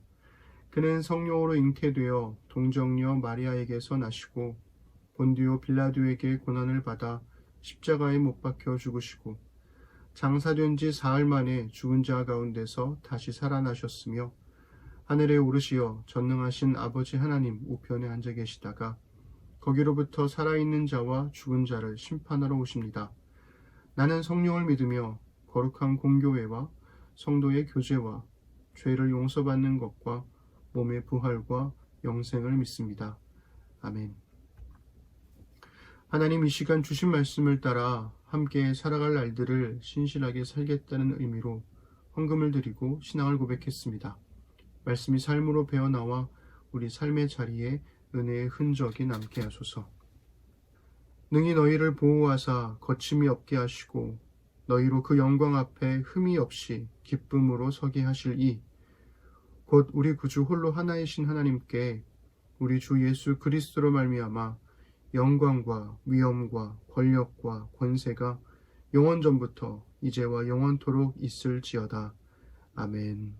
B: 그는 성령으로 잉태되어 동정녀 마리아에게서 나시고 본디오 빌라도에게 고난을 받아 십자가에 못 박혀 죽으시고 장사된 지 사흘 만에 죽은 자 가운데서 다시 살아나셨으며 하늘에 오르시어 전능하신 아버지 하나님 우편에 앉아 계시다가 거기로부터 살아있는 자와 죽은 자를 심판하러 오십니다. 나는 성령을 믿으며 거룩한 공교회와 성도의 교제와 죄를 용서받는 것과 몸의 부활과 영생을 믿습니다. 아멘. 하나님, 이 시간 주신 말씀을 따라 함께 살아갈 날들을 신실하게 살겠다는 의미로 헌금을 드리고 신앙을 고백했습니다. 말씀이 삶으로 배어나와 우리 삶의 자리에 은혜의 흔적이 남게 하소서. 능히 너희를 보호하사 거침이 없게 하시고 너희로 그 영광 앞에 흠이 없이 기쁨으로 서게 하실 이 곧 우리 구주 홀로 하나이신 하나님께 우리 주 예수 그리스도로 말미암아 영광과 위엄과 권력과 권세가 영원전부터 이제와 영원토록 있을지어다. 아멘.